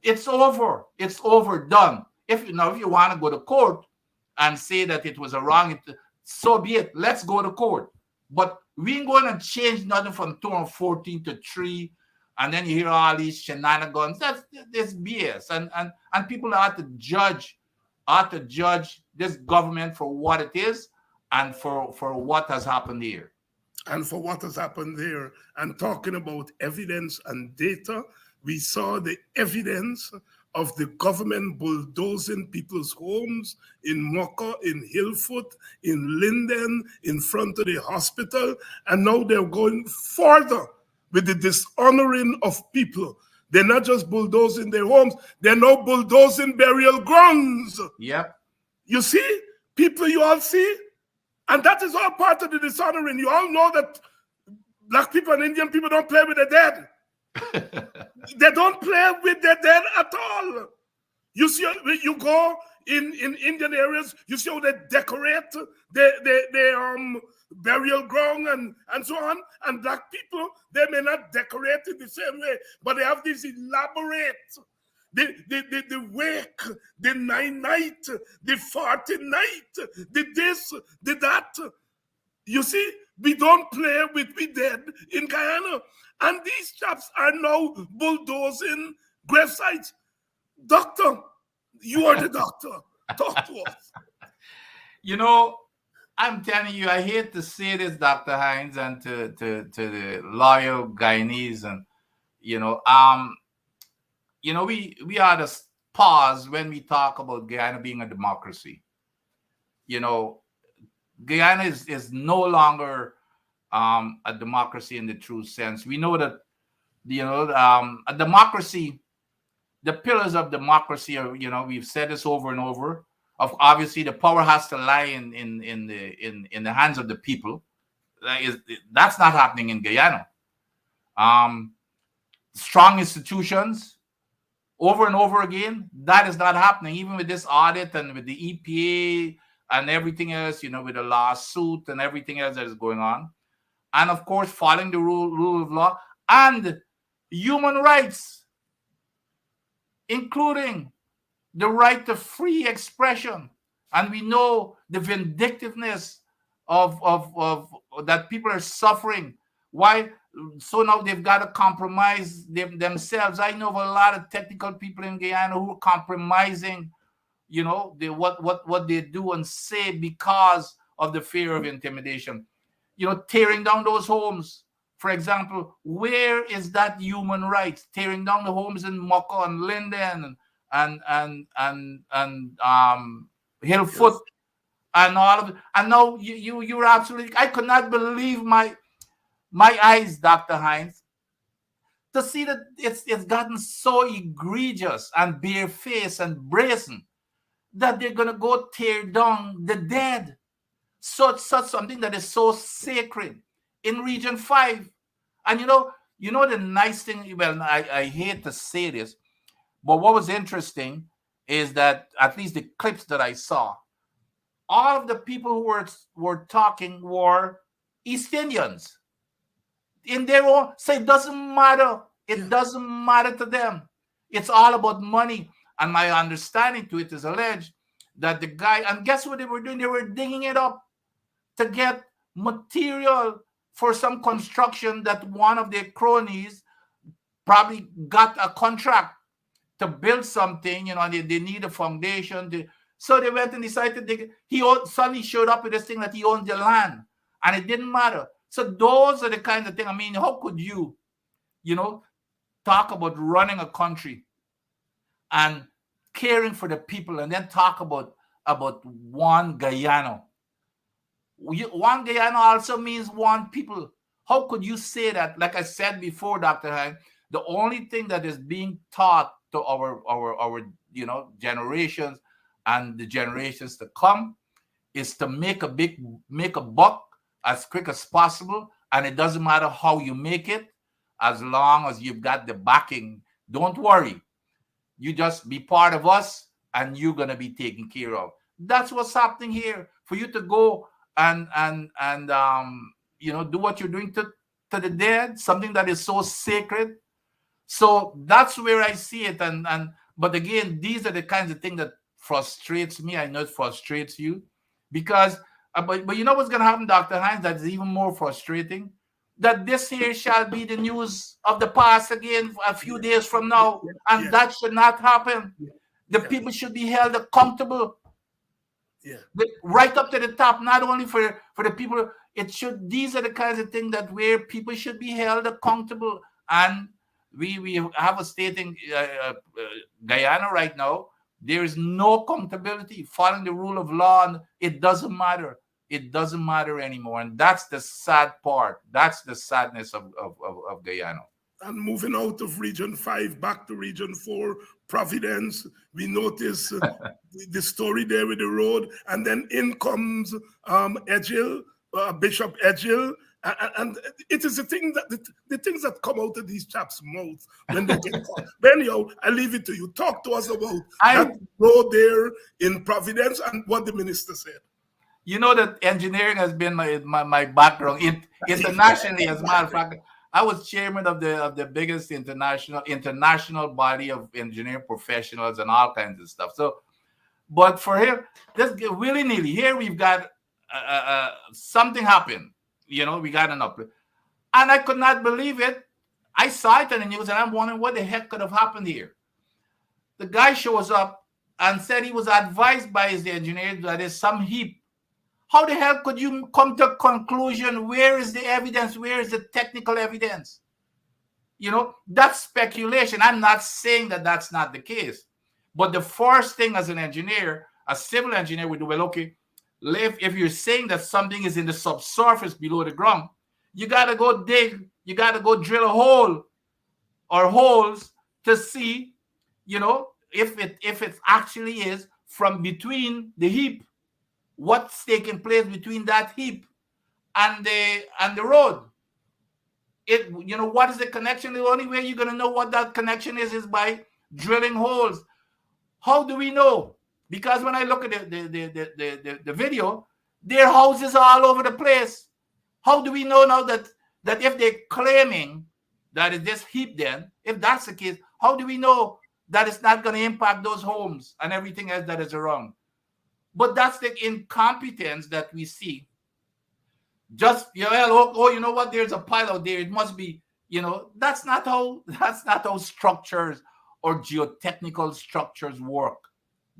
it's over. It's over, done. If you want to go to court and say that it was a wrong, so be it. Let's go to court. But we ain't going to change nothing from 2014 to 3, and then you hear all these shenanigans. That's BS. And people ought to judge this government for what it is and for what has happened here. And for what has happened there. And talking about evidence and data, we saw the evidence of the government bulldozing people's homes in Mocha, in Hillfoot, in Linden, in front of the hospital. And now they're going further with the dishonoring of people. They're not just bulldozing their homes, they're now bulldozing burial grounds. Yep. You see? People, you all see? And that is all part of the dishonoring. You all know that Black people and Indian people don't play with the dead. They don't play with the dead at all. You see, you go in Indian areas, you see how they decorate the burial ground and so on. And Black people, they may not decorate it the same way, but they have this elaborate, the wake, the 9-night, the 40-night, the this, the that. You see, we don't play with we dead in Guyana. And these chaps are now bulldozing grave sites. Doctor, you are the doctor. Talk to us. I'm telling you, I hate to say this, Dr. Hines, and to the loyal Guyanese, and we ought to pause when we talk about Guyana being a democracy. Guyana is no longer a democracy in the true sense. We know that a democracy, the pillars of democracy are, we've said this over and over. Obviously, the power has to lie in the hands of the people. That's not happening in Guyana. Strong institutions, over and over again, that is not happening. Even with this audit and with the EPA and everything else, with the lawsuit and everything else that is going on. And of course, following the rule of law and human rights, including the right to free expression. And we know the vindictiveness of that people are suffering. Why? So now they've got to compromise themselves. I know of a lot of technical people in Guyana who are compromising, what they do and say because of the fear of intimidation. Tearing down those homes. For example, where is that human rights? Tearing down the homes in Mocha and Linden and Hillfoot and all of it. And now you're absolutely. I could not believe my eyes, Dr. Hines, to see that it's gotten so egregious and barefaced and brazen that they're gonna go tear down the dead. Such something that is so sacred in Region 5. And the nice thing, well, I hate to say this, But what was interesting is that at least the clips that I saw, all of the people who were talking were East Indians in their own. So it doesn't matter. It doesn't matter to them. It's all about money. And my understanding to it is alleged that the guy, and guess what they were doing? They were digging it up to get material for some construction that one of their cronies probably got a contract to build something, and they need a foundation. So they went and decided suddenly showed up with this thing that he owned the land, and it didn't matter. So those are the kinds of things. I mean, how could you, talk about running a country and caring for the people, and then talk about one Guyana? One Guyana also means one people. How could you say that? Like I said before, Dr. Hein, the only thing that is being taught to our generations and the generations to come is to make a buck as quick as possible, and it doesn't matter how you make it, as long as you've got the backing. Don't worry, you just be part of us, and you're gonna be taken care of. That's what's happening here. For you to go and do what you're doing to the dead, something that is so sacred. So that's where I see it. But again, these are the kinds of things that frustrates me. I know it frustrates you, because but you know what's going to happen, Dr. Hines, that is even more frustrating? That this here shall be the news of the past again a few days from now, and that should not happen. The people should be held accountable. Right up to the top, not only for the people. These are the kinds of things that where people should be held accountable. And we have a state in Guyana right now. There is no accountability, following the rule of law, and it doesn't matter. It doesn't matter anymore. And that's the sad part. That's the sadness of Guyana. And moving out of Region 5 back to Region 4, Providence, we notice the story there with the road. And then in comes Edgil, Bishop Edgil. And it is the thing the things that come out of these chaps' mouths when they get caught. Anyhow, I leave it to you. Talk to us about that road there in Providence and what the minister said. You know that engineering has been my background internationally. As a matter of fact, I was chairman of the biggest international body of engineering professionals and all kinds of stuff. So, but for him, let's get willy-nilly. Here we've got something happened. We got an uplift. And I could not believe it. I saw it in the news, and I'm wondering what the heck could have happened here. The guy shows up and said he was advised by his engineer that there's some heap. How the hell could you come to a conclusion? Where is the evidence? Where is the technical evidence? That's speculation. I'm not saying that that's not the case. But the first thing as an engineer, a civil engineer would do, well, okay, if you're saying that something is in the subsurface below the ground, you got to go dig, you got to go drill a hole or holes to see, if it actually is from between the heap, what's taking place between that heap and the road. What is the connection? The only way you're going to know what that connection is by drilling holes. How do we know? Because when I look at the video, there are houses all over the place. How do we know now that if they're claiming that it's this heap, then if that's the case, how do we know that it's not going to impact those homes and everything else that is around? But that's the incompetence that we see. Just you know what? There's a pile out there. It must be. That's not how structures or geotechnical structures work,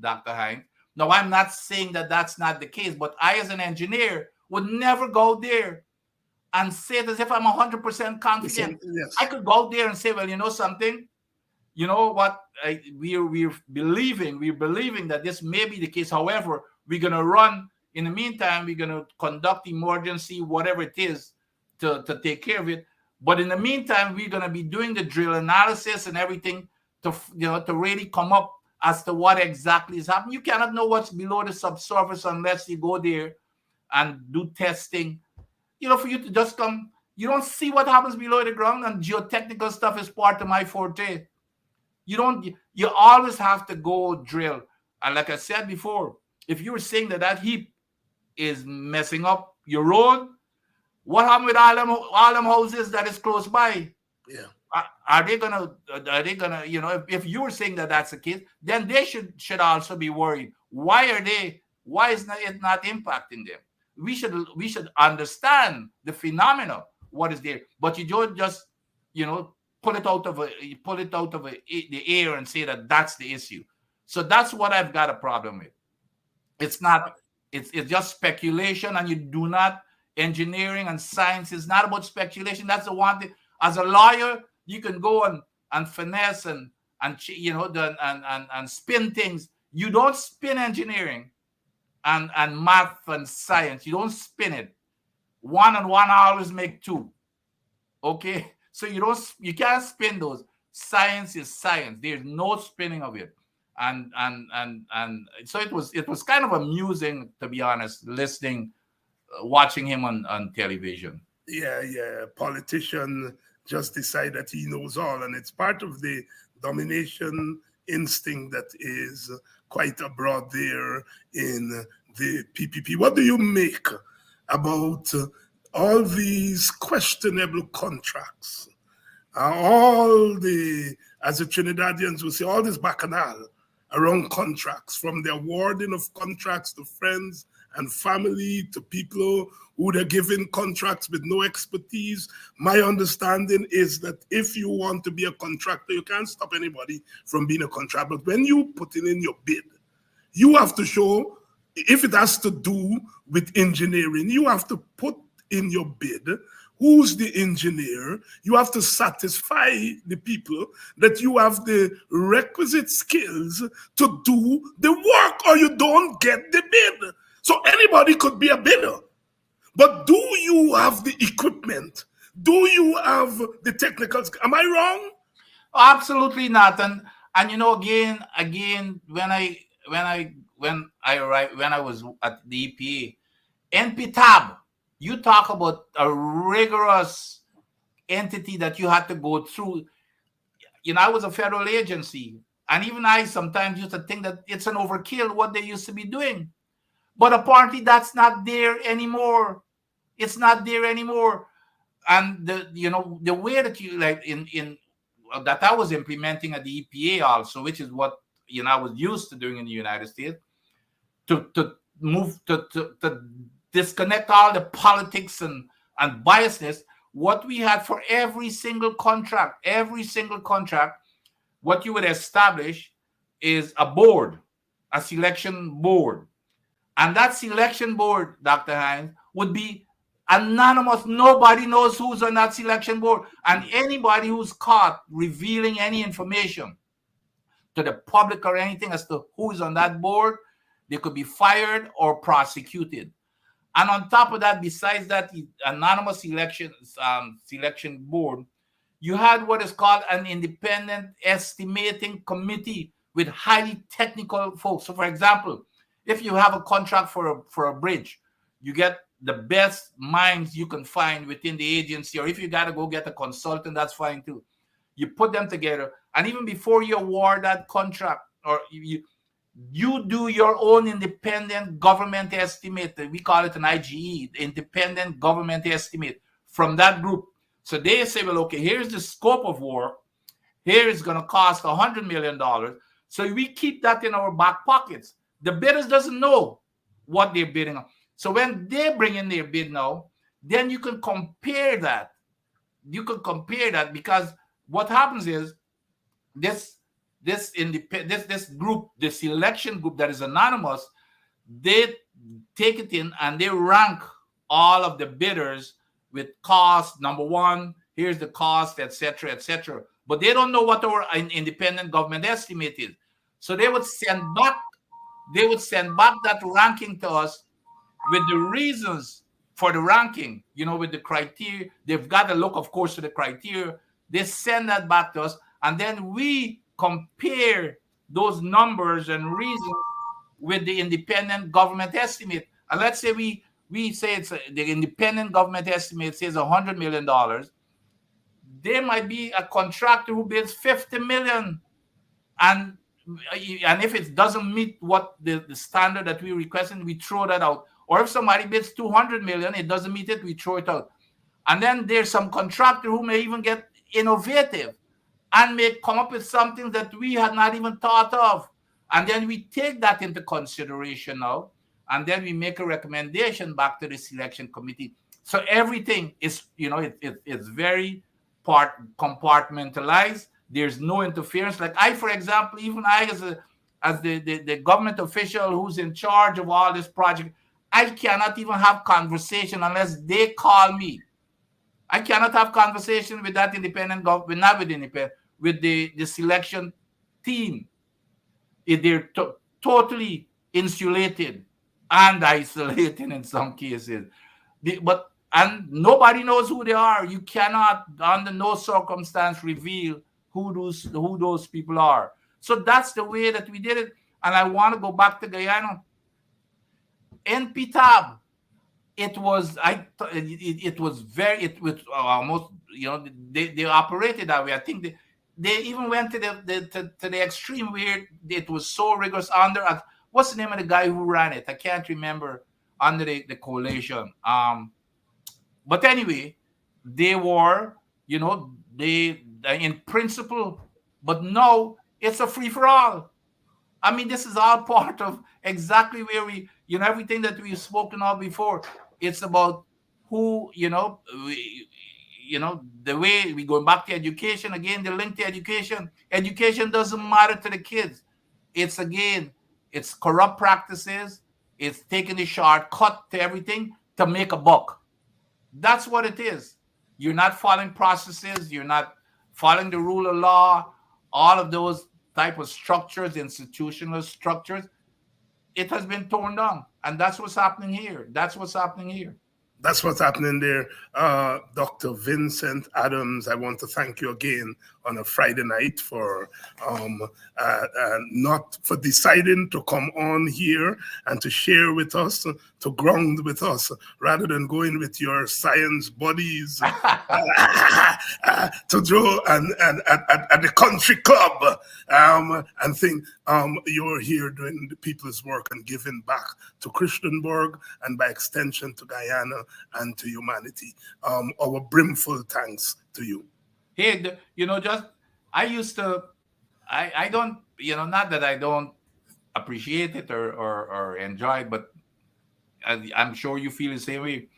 Dr. Hein. Now, I'm not saying that that's not the case, but I, as an engineer, would never go there and say it as if I'm 100% confident. Yes. I could go there and say, well, you know something? You know what? We're believing that this may be the case. However, we're going to run. In the meantime, we're going to conduct emergency, whatever it is, to take care of it. But in the meantime, we're going to be doing the drill analysis and everything to really come up as to what exactly is happening. You cannot know what's below the subsurface unless you go there and do testing. For you to just come, you don't see what happens below the ground, and geotechnical stuff is part of my forte. You always have to go drill. And like I said before, if you were saying that heap is messing up your road, what happened with all them houses that is close by? Yeah. Are they gonna? If you were saying that that's the case, then they should also be worried. Why is it not impacting them? We should understand the phenomena, what is there, but you don't just pull it out of the air and say that that's the issue. So that's what I've got a problem with. It's not. It's just speculation, and you do not. Engineering and science is not about speculation. That's the one thing. As a lawyer, you can go and finesse and spin things. You don't spin engineering and math and science. You don't spin it. 1 and 1 always make 2. Okay, so you can't spin those. Science is science. There's no spinning of it. And so it was kind of amusing, to be honest, watching him on television. Yeah. Politician just decide that he knows all, and it's part of the domination instinct that is quite abroad there in the PPP. What do you make about all these questionable contracts? As the Trinidadians will say, all this bacchanal around contracts, from the awarding of contracts to friends and family to people who are given contracts with no expertise. My understanding is that if you want to be a contractor, you can't stop anybody from being a contractor. But when you put in your bid, you have to show, if it has to do with engineering, you have to put in your bid who's the engineer. You have to satisfy the people that you have the requisite skills to do the work, or you don't get the bid. So anybody could be a bidder. But do you have the equipment? Do you have the technicals? Am I wrong? Absolutely not. And again, when I was at the EPA, NPTAB, you talk about a rigorous entity that you had to go through. I was a federal agency, and even I sometimes used to think that it's an overkill what they used to be doing. But apparently that's not there anymore. It's not there anymore. And the way that you that I was implementing at the EPA also, which is what I was used to doing in the United States, to disconnect all the politics and biasness. What we had for every single contract, what you would establish is a board, a selection board. And that selection board, Dr. Hinds, would be anonymous. Nobody knows who's on that selection board. And anybody who's caught revealing any information to the public or anything as to who's on that board, they could be fired or prosecuted. And on top of that, besides that anonymous selection board, you had what is called an independent estimating committee with highly technical folks. So, for example, if you have a contract for a bridge, you get the best minds you can find within the agency, or if you got to go get a consultant, that's fine too. You put them together, and even before you award that contract, or you do your own independent government estimate. We call it an IGE, independent government estimate from that group. So they say, well, okay, here's the scope of work. Here is going to cost $100 million. So we keep that in our back pockets. The bidders doesn't know what they're bidding on. So when they bring in their bid now, then you can compare that. Because what happens is this group, the selection group that is anonymous, they take it in and they rank all of the bidders with cost. Number one, here's the cost, etc., etc. But they don't know what our independent government estimate is. So they would send back that ranking to us with the reasons for the ranking, with the criteria. They've got to look, of course, to the criteria. They send that back to us, and then we compare those numbers and reasons with the independent government estimate. And let's say we say the independent government estimate says $100 million. There might be a contractor who bids $50 million. and if it doesn't meet what the standard that we requested, we throw that out. Or if somebody bids 200 million, it doesn't meet it, we throw it out. And then there's some contractor who may even get innovative and may come up with something that we had not even thought of. And then we take that into consideration now, and then we make a recommendation back to the selection committee. So everything is, it's very compartmentalized. There's no interference. Like I, for example, even I as the government official who's in charge of all this project, I cannot even have conversation unless they call me. I cannot have conversation with that independent government, not with independent, with the selection team. They're totally insulated and isolated in some cases. And nobody knows who they are. You cannot, under no circumstance, reveal who those people are. So that's the way that we did it. And I want to go back to Guyana. In PTAB, it was almost, they operated that way. I think they even went to the extreme where it was so rigorous under, what's the name of the guy who ran it? I can't remember, under the coalition. But anyway, they were, they in principle, but now it's a free-for-all. I mean, this is all part of exactly where we, everything that we've spoken of before. It's about who, the way we go back to education, again, the link to education. Education doesn't matter to the kids. It's corrupt practices. It's taking the shortcut to everything to make a buck. That's what it is. You're not following processes. You're not following the rule of law. All of those type of structures, institutional structures, it has been torn down. And that's what's happening here. That's what's happening there. Dr. Vincent Adams, I want to thank you again on a Friday night for not for deciding to come on here and to share with us, to ground with us, rather than going with your science buddies to draw and at the country club and think you're here doing the people's work and giving back to Christianburg and by extension to Guyana and to humanity. Our brimful thanks to you. Hey, I used to, I don't, not that I don't appreciate it or enjoy it, but I'm sure you feel the same way.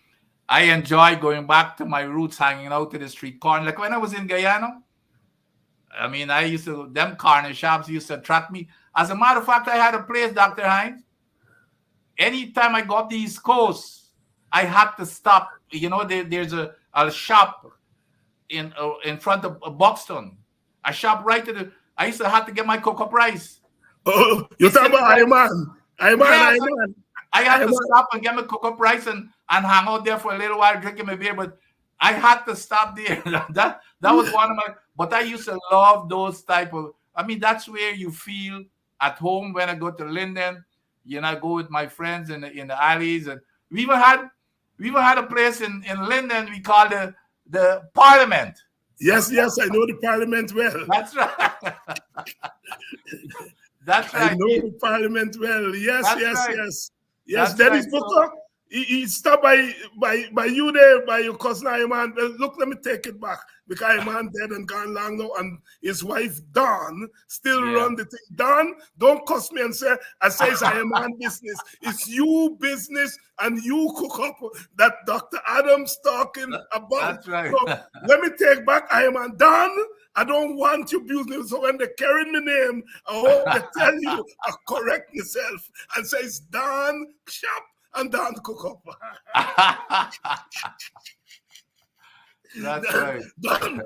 I enjoy going back to my roots, hanging out to the street corner. Like when I was in Guyana, I mean, them corner shops used to attract me. As a matter of fact, I had a place, Dr. Hinds. Anytime I go up the East Coast, I had to stop. There's a shop in front of Buxton. A shop right to I used to have to get my cocoa rice. Oh, you're talking about Iman. I had to stop and get my cocoa rice and hang out there for a little while drinking my beer, but I had to stop there. that was one of my, but I used to love those type of, I mean, that's where you feel at home. When I go to Linden, I go with my friends in the alleys, and we even had a place in Linden we call the Parliament. Yes, I know the Parliament well. That's right. That's right. I know the Parliament well. Yes. That's Dennis right. Booker, he stopped by you there, by your cousin Iman. Look, let me take it back. Because Iman dead and gone long now, and his wife, Dawn, still run the thing. Dawn, don't cuss me and say, it's Iman business. It's you business, and you cook up that Dr. Adams talking about. That's right. So let me take back Iman. Dawn, I don't want your business. So when they carry my name, I hope they tell you I correct myself and say it's Dawn Shop and Dawn Cook Up. That's right. Don,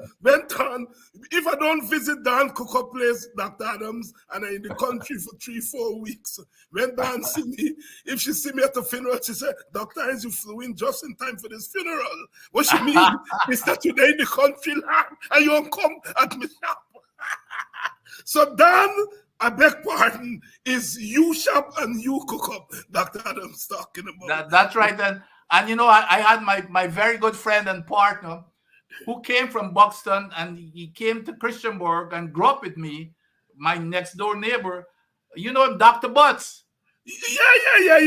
if I don't visit Don Cook Up place, Dr. Adams, and I'm in the country for 3-4 weeks, when Don see me, if she see me at the funeral, she said, Dr. Hinds, you flew in just in time for this funeral. What she mean is that today in the country land, and you don't come at me shop. So Don, I beg pardon, is you shop and you cook up, Dr. Adams talking about. That's right. And I had my very good friend and partner who came from Buxton, and he came to Christianburg and grew up with me. my next door neighbor, you know him, Dr. Butts. Yeah.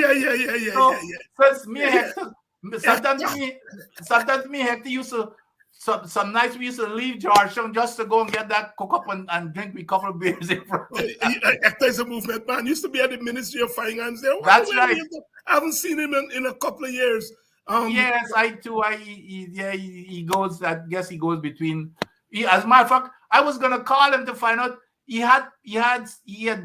So since me and Yeah. Hector, sometimes me and Hector used to some nights we used to leave Georgetown just to go and get that, cook up and drink a couple of beers in front. Hector is a movement man. Used to be at the Ministry of Finance there. That's right. I haven't seen him in a couple of years. Yes, I too. He goes. I guess he goes between. As a matter of fact, I was gonna call him to find out he had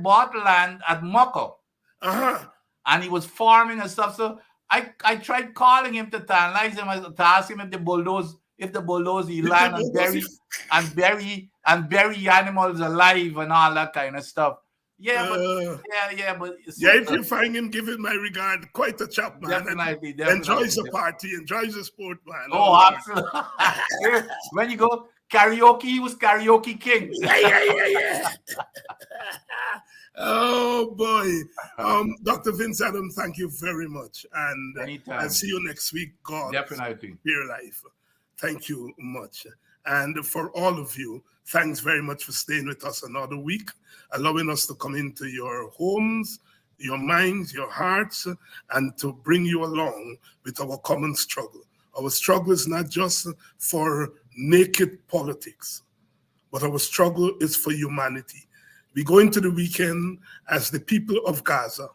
bought land at Moko, and he was farming and stuff. So I tried calling him to analyze him, to ask him if the bulldoze the land and bury animals alive and all that kind of stuff. But if you find him, give him my regard. Quite a chap, man. Definitely. Enjoys the party, enjoys the sport, man. Oh, absolutely. When you go karaoke, he was karaoke king. Yeah. Oh boy. Dr. Vince Adam, thank you very much. And I'll see you next week. God. Definitely. Dear life. Thank you much. And for all of you, thanks very much for staying with us another week, allowing us to come into your homes, your minds, your hearts, and to bring you along with our common struggle. Our struggle is not just for naked politics, but our struggle is for humanity. We go into the weekend as the people of Gaza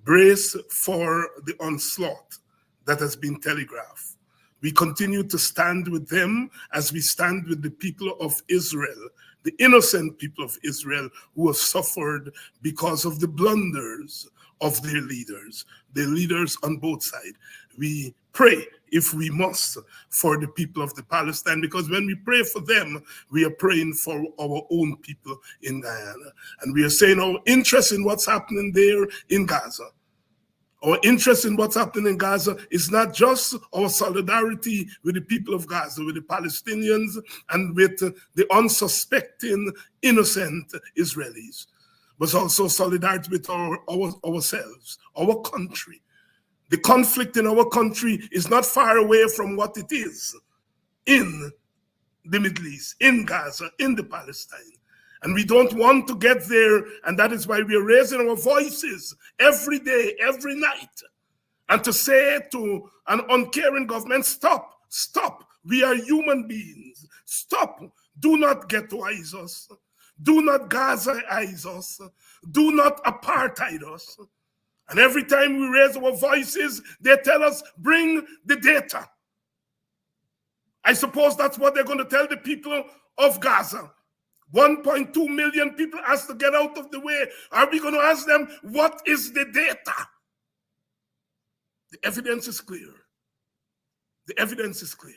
brace for the onslaught that has been telegraphed. We continue to stand with them as we stand with the people of Israel, the innocent people of Israel who have suffered because of the blunders of their leaders on both sides. We pray, if we must, for the people of the Palestine, because when we pray for them, we are praying for our own people in Guyana. And we are saying our interest in what's happening there in Gaza. Our interest in what's happening in Gaza is not just our solidarity with the people of Gaza, with the Palestinians, and with the unsuspecting, innocent Israelis, but also solidarity with ourselves, our country. The conflict in our country is not far away from what it is in the Middle East, in Gaza, in the Palestine. And we don't want to get there, and that is why we are raising our voices every day, every night, and to say to an uncaring government, stop, we are human beings, stop, do not ghettoize us, do not Gazaize us, do not apartheid us. And every time we raise our voices, they tell us, bring the data. I suppose that's what they're going to tell the people of Gaza. 1.2 million people has to get out of the way. Are we going to ask them, what is the data? The evidence is clear. The evidence is clear.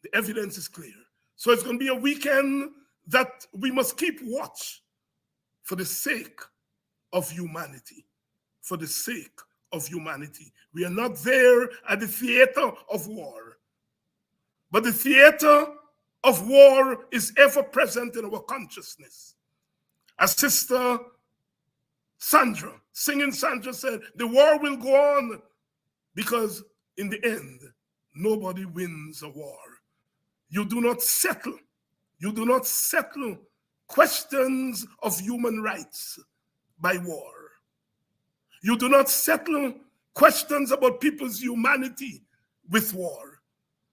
The evidence is clear. So it's going to be a weekend that we must keep watch for the sake of humanity. For the sake of humanity. We are not there at the theater of war. But the theater of war is ever present in our consciousness. As Sister Sandra, singing Sandra said, the war will go on because in the end, nobody wins a war. You do not settle questions of human rights by war. You do not settle questions about people's humanity with war.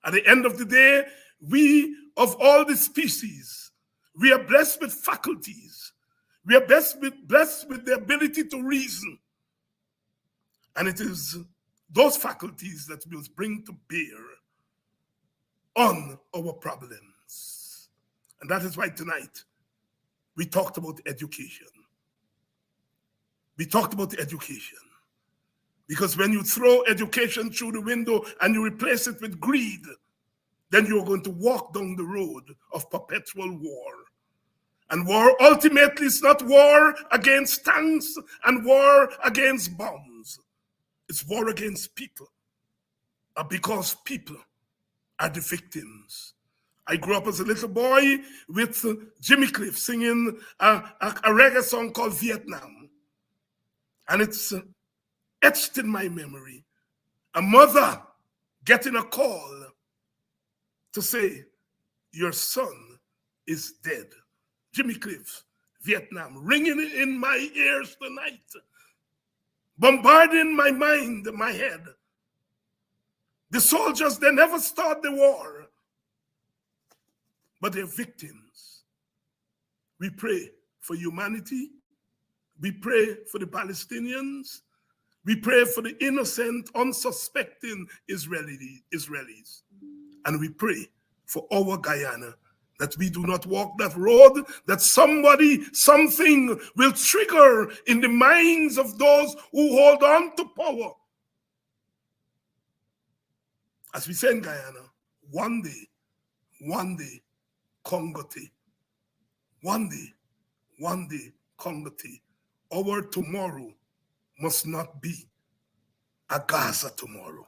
At the end of the day, we of all the species, we are blessed with faculties. We are blessed with the ability to reason. And it is those faculties that we must bring to bear on our problems. And that is why tonight we talked about education. We talked about education. Because when you throw education through the window and you replace it with greed, then you're going to walk down the road of perpetual war. And war ultimately is not war against tanks and war against bombs. It's war against people. Because people are the victims. I grew up as a little boy with Jimmy Cliff singing a reggae song called Vietnam. And it's etched in my memory. A mother getting a call to say, your son is dead. Jimmy Cliff, Vietnam, ringing in my ears tonight, bombarding my mind, my head. The soldiers, they never start the war, but they're victims. We pray for humanity. We pray for the Palestinians. We pray for the innocent, unsuspecting Israelis. And we pray for our Guyana, that we do not walk that road, that somebody, something will trigger in the minds of those who hold on to power. As we say in Guyana, one day, Congoti. One day, Congoti. Our tomorrow must not be a Gaza tomorrow.